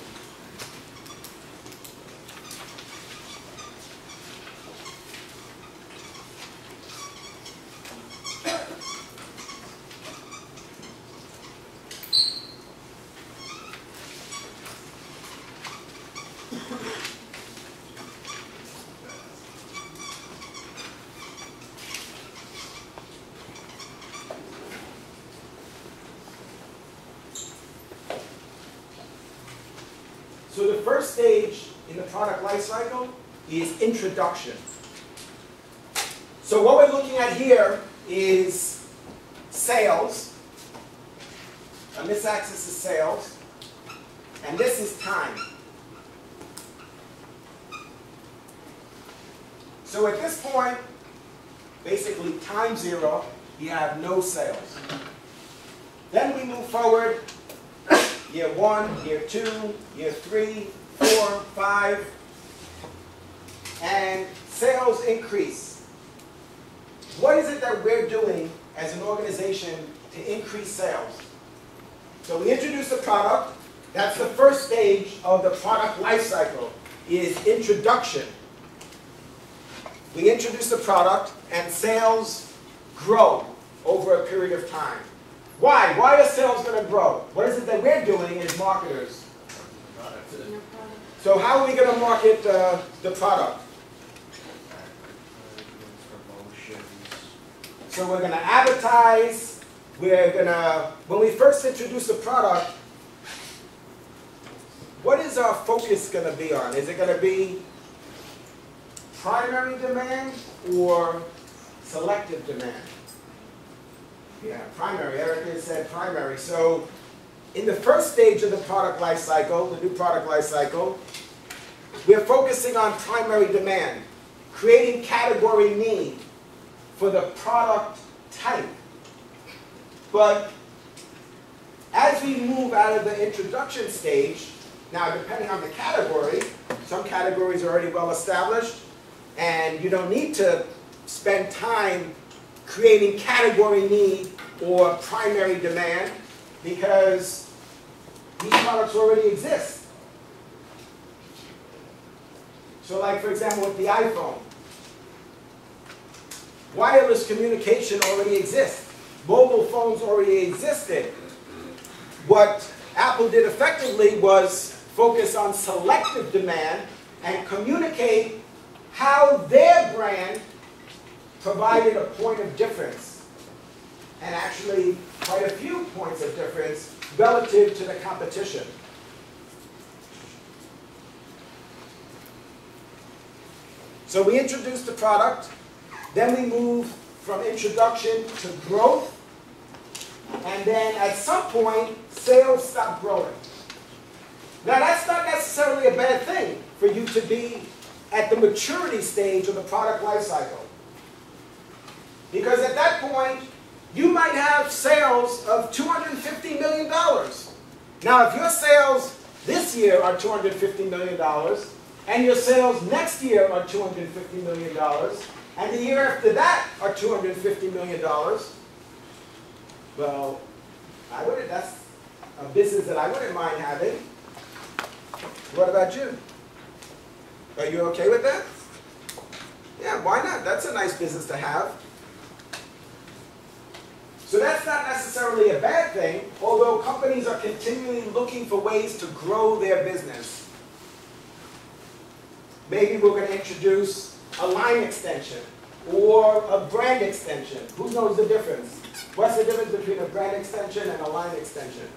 So the first stage in the product life cycle is introduction. So what we're looking at here is sales. On this axis is sales, and this is time. So at this point, basically time zero, you have no sales. Then we move forward. Year 1, year 2, year 3, 4, 5, and sales increase. What is it that we're doing as an organization to increase sales? So we introduce the product. That's the first stage of the product life cycle, is introduction. We introduce the product and sales grow over a period of time. Why? Why are sales going to grow? What is it that we're doing as marketers? So how are we going to market the product? So we're going to advertise. We're going to, when we first introduce the product, what is our focus going to be on? Is it going to be primary demand or selective demand? Yeah, primary. Erica said primary. So in the first stage of the product life cycle, the new product life cycle, we're focusing on primary demand, creating category need for the product type. But as we move out of the introduction stage, now depending on the category, some categories are already well established, and you don't need to spend time creating category need or primary demand because these products already exist. So like for example with the iPhone, wireless communication already exists. Mobile phones already existed. What Apple did effectively was focus on selective demand and communicate how their brand provided a point of difference, and actually quite a few points of difference relative to the competition. So we introduced the product, then we move from introduction to growth, and then at some point, sales stop growing. Now that's not necessarily a bad thing for you to be at the maturity stage of the product life cycle. Because at that point, you might have sales of $250 million. Now if your sales this year are $250 million, and your sales next year are $250 million, and the year after that are $250 million, well, that's a business that I wouldn't mind having. What about you? Are you okay with that? Yeah, why not? That's a nice business to have. So that's not necessarily a bad thing, although companies are continually looking for ways to grow their business. Maybe we're going to introduce a line extension or a brand extension. Who knows the difference? What's the difference between a brand extension and a line extension?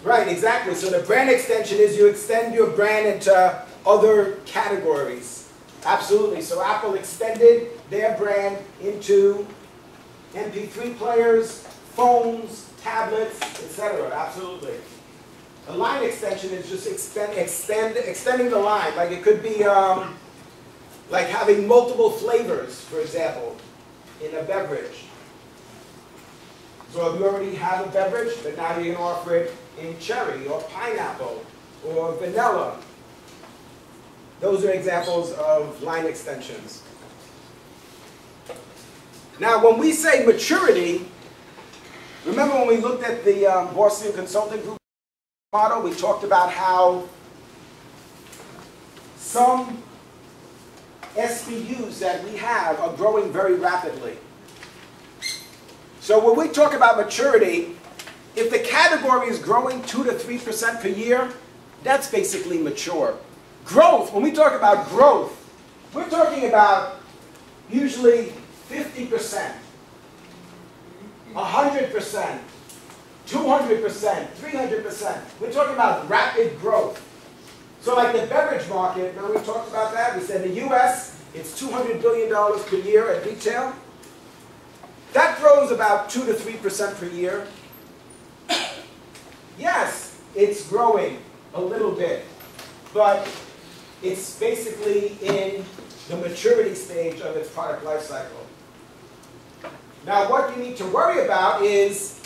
Right, exactly. So the brand extension is you extend your brand into other categories. Absolutely. So Apple extended their brand into MP3 players, phones, tablets, etc. Absolutely. A line extension is just extending the line. Like it could be like having multiple flavors, for example, in a beverage. So if you already have a beverage, but now you can offer it in cherry or pineapple or vanilla. Those are examples of line extensions. Now when we say maturity, remember when we looked at the Boston Consulting Group model, we talked about how some SBUs that we have are growing very rapidly. So when we talk about maturity, if the category is growing 2 to 3% per year, that's basically mature. Growth, when we talk about growth, we're talking about usually 50%, 100%, 200%, 300%. We're talking about rapid growth. So like the beverage market, remember we talked about that? We said in the US, it's $200 billion per year at retail. That grows about 2 to 3% per year. Yes, it's growing a little bit, but it's basically in the maturity stage of its product life cycle. Now what you need to worry about is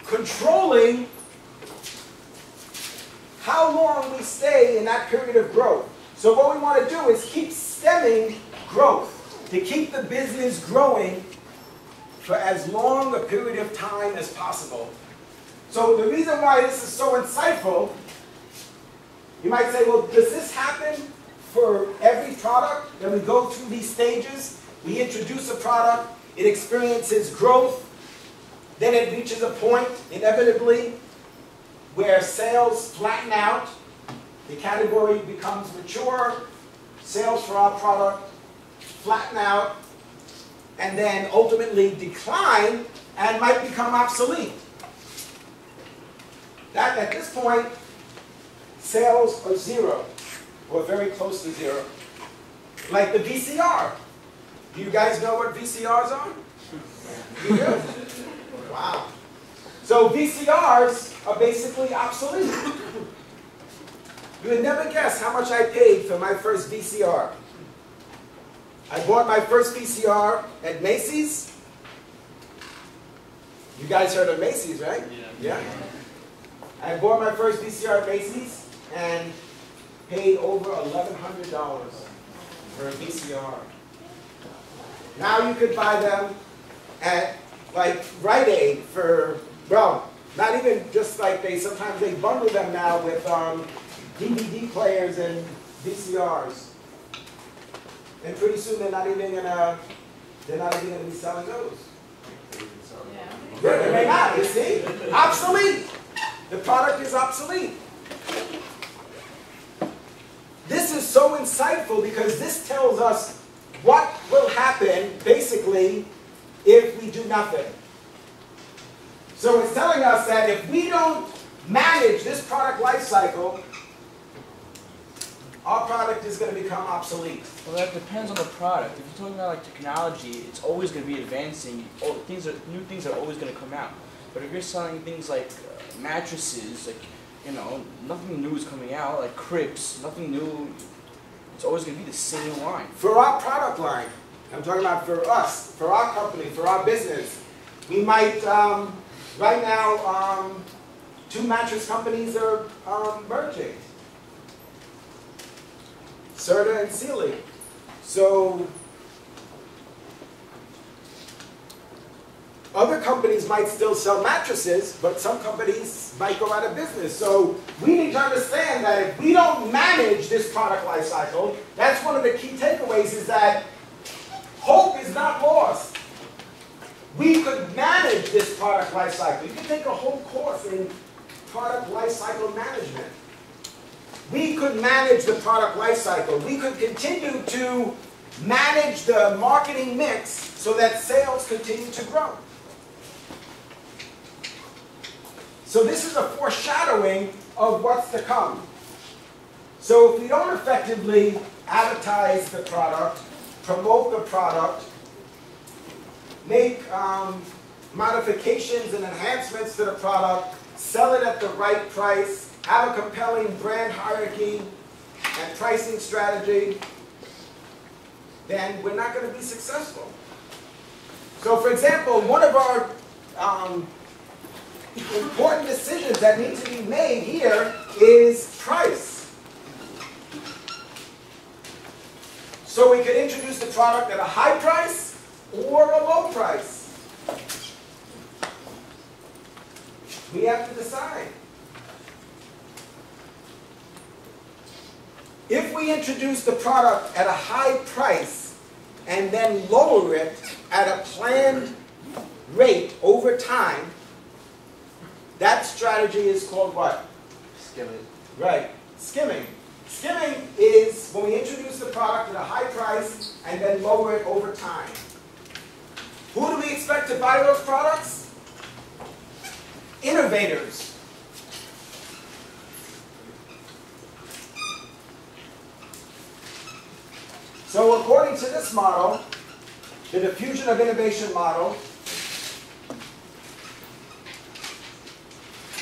controlling how long we stay in that period of growth. So what we want to do is keep stemming growth, to keep the business growing for as long a period of time as possible. So the reason why this is so insightful, you might say, well, does this happen for every product? That we go through these stages, we introduce a product, it experiences growth, then it reaches a point, inevitably, where sales flatten out, the category becomes mature, sales for our product flatten out, and then ultimately decline and might become obsolete. That, at this point, sales are zero, or very close to zero. Like the VCR. Do you guys know what VCRs are? You do? Wow. So VCRs are basically obsolete. You would never guess how much I paid for my first VCR. I bought my first VCR at Macy's. You guys heard of Macy's, right? Yeah. I bought my first VCR at Macy's and paid over $1,100 for a VCR. Now you could buy them at like Rite Aid for, well, not even just like sometimes they bundle them now with DVD players and VCRs. And pretty soon they're not even gonna be selling those. Yeah. They may not, you see? Obsolete. The product is obsolete. This is so insightful because this tells us what will happen, basically, if we do nothing. So it's telling us that if we don't manage this product life cycle, our product is going to become obsolete. Well, that depends on the product. If you're talking about like technology, it's always going to be advancing. New things are always going to come out. But if you're selling things like mattresses, like, you know, nothing new is coming out. Like cribs, nothing new. It's always going to be the same line. For our product line, I'm talking about for us, for our company, for our business, we might, right now, 2 mattress companies are merging. Serta and Sealy. So, other companies might still sell mattresses, but some companies might go out of business. So we need to understand that if we don't manage this product life cycle, that's one of the key takeaways, is that hope is not lost. We could manage this product life cycle. You can take a whole course in product life cycle management. We could manage the product life cycle. We could continue to manage the marketing mix so that sales continue to grow. So this is a foreshadowing of what's to come. So if we don't effectively advertise the product, promote the product, make modifications and enhancements to the product, sell it at the right price, have a compelling brand hierarchy and pricing strategy, then we're not going to be successful. So for example, one of our important decisions that need to be made here is price. So we could introduce the product at a high price or a low price. We have to decide. If we introduce the product at a high price and then lower it at a planned rate over time, that strategy is called what? Skimming. Right, skimming. Skimming is when we introduce the product at a high price and then lower it over time. Who do we expect to buy those products? Innovators. So according to this model, the diffusion of innovation model,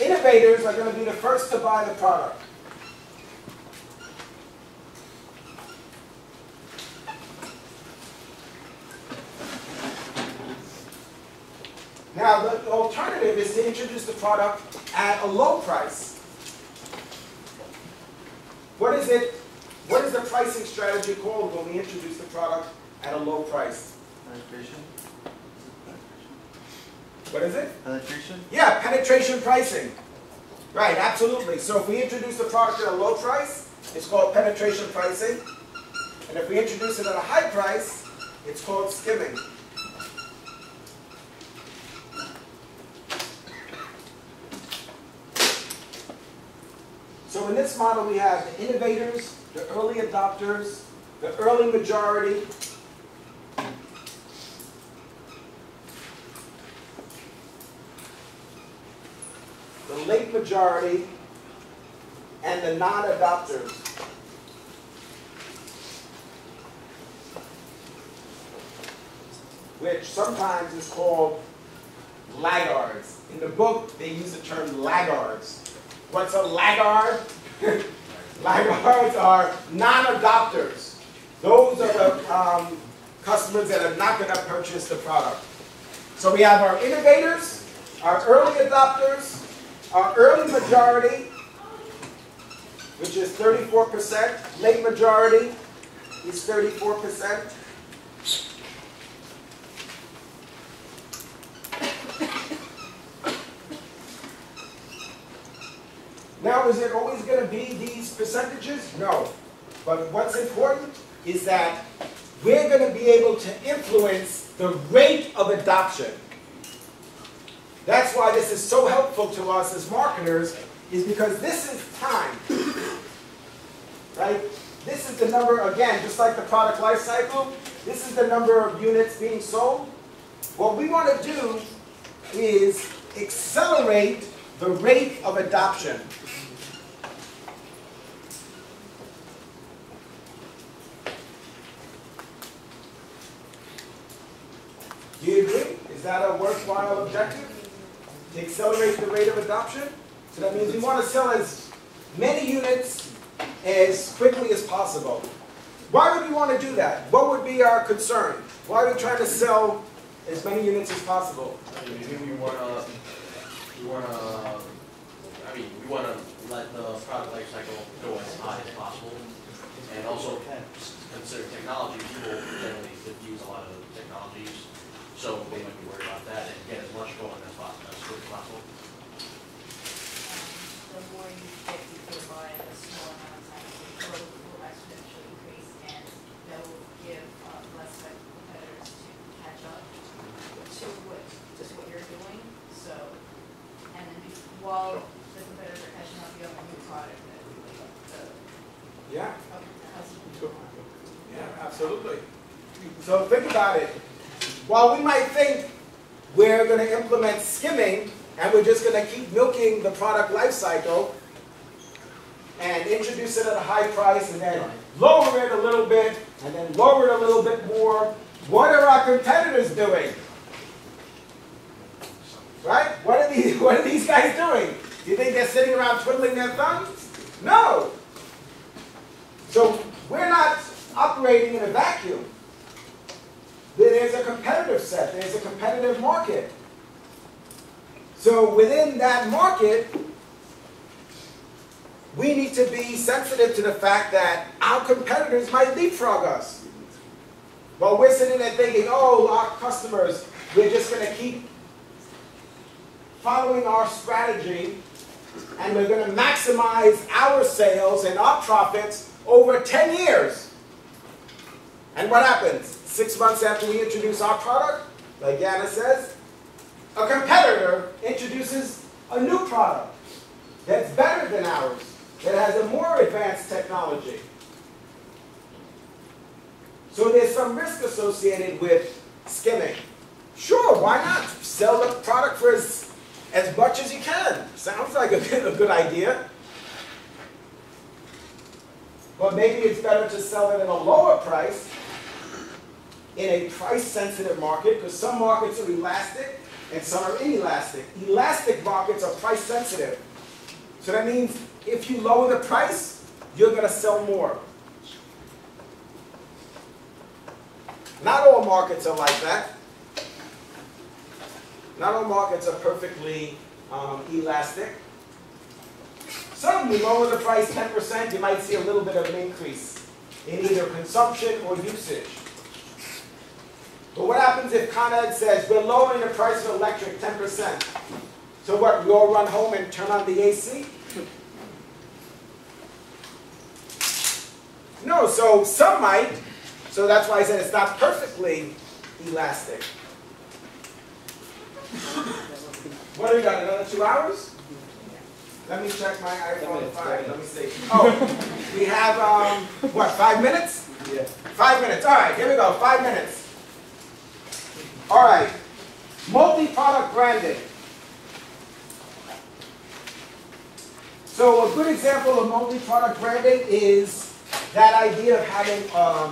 innovators are going to be the first to buy the product. Now, the alternative is to introduce the product at a low price. What is it? What is the pricing strategy called when we introduce the product at a low price? Penetration? What is it? Penetration? Yeah, penetration pricing. Right, absolutely. So if we introduce the product at a low price, it's called penetration pricing. And if we introduce it at a high price, it's called skimming. So in this model, we have the innovators, the early adopters, the early majority, the late majority, and the non-adopters. Which sometimes is called laggards. In the book, they use the term laggards. What's a laggard? Laggards are non-adopters. Those are the customers that are not going to purchase the product. So we have our innovators, our early adopters, our early majority, which is 34%. Late majority is 34%. Now, is it always going to be these percentages? No. But what's important is that we're going to be able to influence the rate of adoption. That's why this is so helpful to us as marketers, is because this is time. Right? This is the number, again, just like the product life cycle, this is the number of units being sold. What we want to do is accelerate the rate of adoption. Do you agree? Is that a worthwhile objective? To accelerate the rate of adoption? So that means we want to sell as many units as quickly as possible. Why would we want to do that? What would be our concern? Why are we trying to sell as many units as possible? Maybe we want to let the product life cycle go as high as possible. And also consider technology. People generally use a lot of technologies, so they might be worried about that and get as much going as possible, as quick as possible. The more you get people to buy a small amount of time, the growth will exponentially increase, and that will give less competitors to catch up to what you're doing. So, and then while the competitors are catching up, you have a new product that Yeah. customer. Yeah, absolutely. So think about it. While we might think we're going to implement skimming and we're just going to keep milking the product life cycle and introduce it at a high price and then lower it a little bit and then lower it a little bit more, what are our competitors doing? Right? What are these guys doing? Do you think they're sitting around twiddling their thumbs? No. So we're not operating in a vacuum. There's a competitive set. There's a competitive market. So within that market, we need to be sensitive to the fact that our competitors might leapfrog us. While we're sitting there thinking, oh, our customers, we're just going to keep following our strategy and we're going to maximize our sales and our profits over 10 years. And what happens? 6 months after we introduce our product, like Yana says, a competitor introduces a new product that's better than ours, that has a more advanced technology. So there's some risk associated with skimming. Sure, why not? Sell the product for as much as you can. Sounds like a good idea. But maybe it's better to sell it at a lower price in a price-sensitive market, because some markets are elastic and some are inelastic. Elastic markets are price-sensitive. So that means if you lower the price, you're going to sell more. Not all markets are like that. Not all markets are perfectly elastic. Some, you lower the price 10%, you might see a little bit of an increase in either consumption or usage. But what happens if Con Ed says, we're lowering the price of electric 10%? So what, we all run home and turn on the AC? No, so some might. So that's why I said it's not perfectly elastic. What do we got, another 2 hours? Let me check my iPhone 5. Let me see. Oh, we have, what, 5 minutes? Yeah. 5 minutes. All right, here we go, 5 minutes. All right, multi-product branding. So a good example of multi-product branding is that idea of having a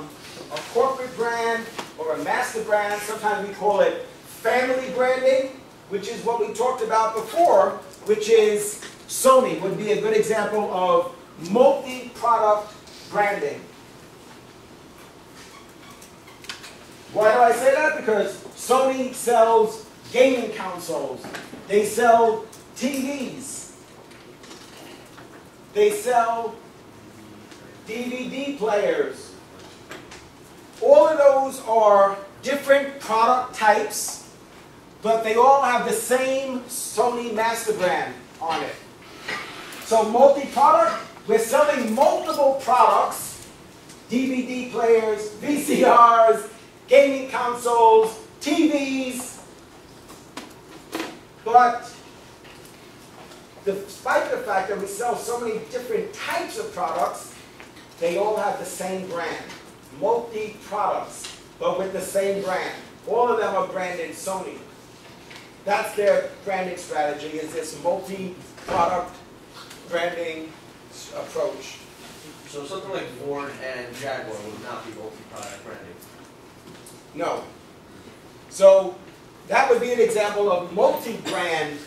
corporate brand or a master brand. Sometimes we call it family branding, which is what we talked about before, which is Sony would be a good example of multi-product branding. Why do I say that? Because Sony sells gaming consoles. They sell TVs. They sell DVD players. All of those are different product types, but they all have the same Sony master brand on it. So multi-product, we're selling multiple products, DVD players, VCRs, gaming consoles, TVs, but despite the fact that we sell so many different types of products, they all have the same brand. Multi-products, but with the same brand. All of them are branded Sony. That's their branding strategy, is this multi-product branding approach. So something like Ford and Jaguar would not be multi-product branding. No. So that would be an example of multi-brand,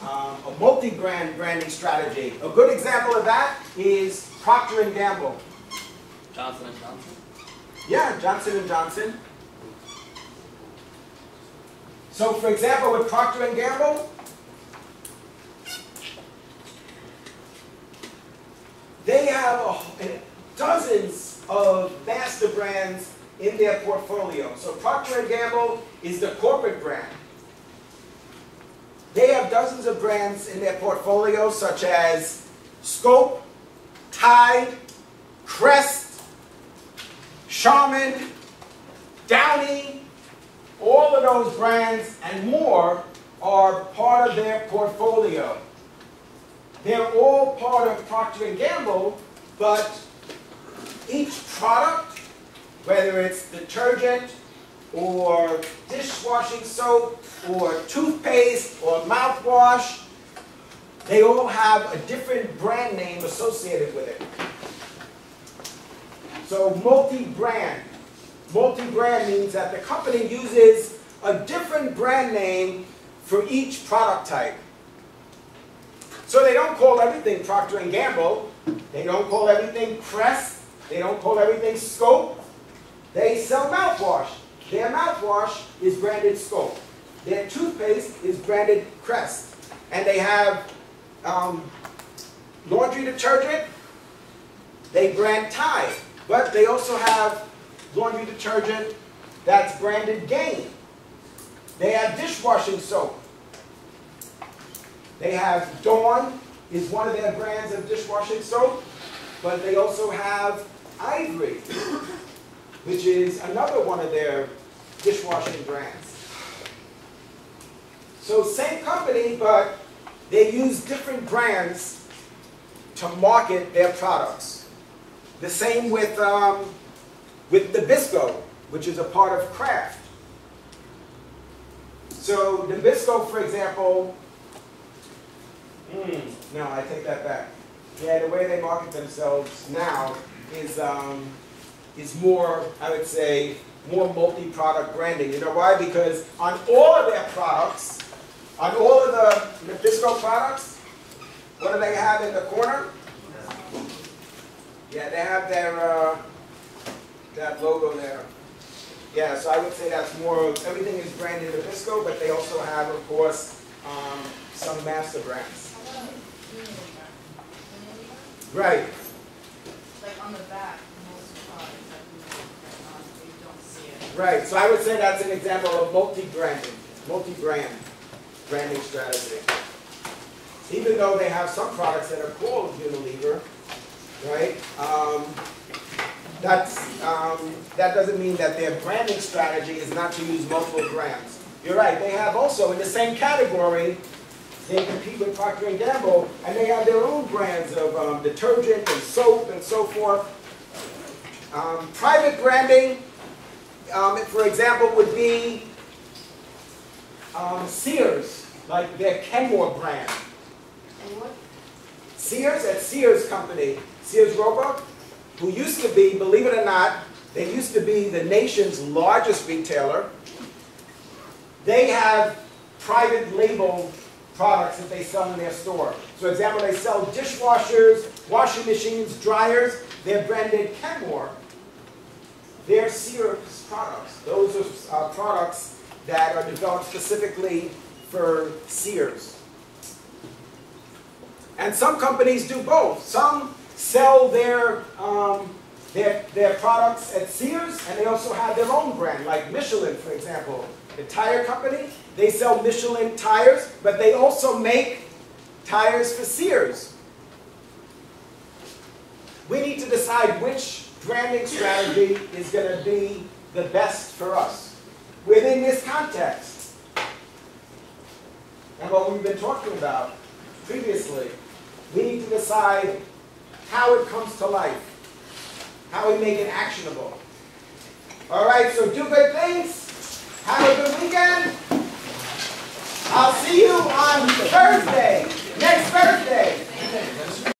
a multi-brand branding strategy. A good example of that is Procter & Gamble. Johnson & Johnson? Yeah, Johnson & Johnson. So for example, with Procter & Gamble, they have dozens of master brands in their portfolio. So Procter & Gamble is the corporate brand. They have dozens of brands in their portfolio, such as Scope, Tide, Crest, Charmin, Downy. All of those brands and more are part of their portfolio. They're all part of Procter & Gamble, but each product, whether it's detergent or dishwashing soap or toothpaste or mouthwash, they all have a different brand name associated with it. So multi-brand. Multi-brand means that the company uses a different brand name for each product type. So they don't call everything Procter & Gamble. They don't call everything Crest. They don't call everything Scope. They sell mouthwash. Their mouthwash is branded Scope. Their toothpaste is branded Crest. And they have laundry detergent. They brand Tide. But they also have laundry detergent that's branded Gain. They have dishwashing soap. They have Dawn is one of their brands of dishwashing soap, but they also have Ivory, which is another one of their dishwashing brands. So same company, but they use different brands to market their products. The same with Nabisco, which is a part of Kraft. So Nabisco, for example, no, I take that back. Yeah, the way they market themselves now is more, I would say, more multi-product branding. You know why? Because on all of their products, on all of the Nabisco products, what do they have in the corner? Yeah, they have their that logo there. Yeah, so I would say that's more of, everything is branded Nabisco, but they also have, of course, some master brands. Right. Like on the back, most products that we look at, you don't see it. Right, so I would say that's an example of multi-branding, multi-brand branding strategy. Even though they have some products that are called Unilever, right? That doesn't mean that their branding strategy is not to use multiple brands. You're right, they have also in the same category, they compete with Procter & Gamble, and they have their own brands of detergent and soap and so forth. Private branding, for example, would be Sears, like their Kenmore brand. And what? Sears, at Sears Company, Sears Roebuck, who used to be, believe it or not, they used to be the nation's largest retailer. They have private label products that they sell in their store. So, for example, they sell dishwashers, washing machines, dryers. They're branded Kenmore. They're Sears products. Those are products that are developed specifically for Sears. And some companies do both. Some sell their products at Sears, and they also have their own brand, like Michelin, for example. The tire company, they sell Michelin tires, but they also make tires for Sears. We need to decide which branding strategy is going to be the best for us within this context. And what we've been talking about previously, we need to decide how it comes to life, how we make it actionable. All right, so do good things. Have a good weekend. I'll see you on Thursday, next Thursday.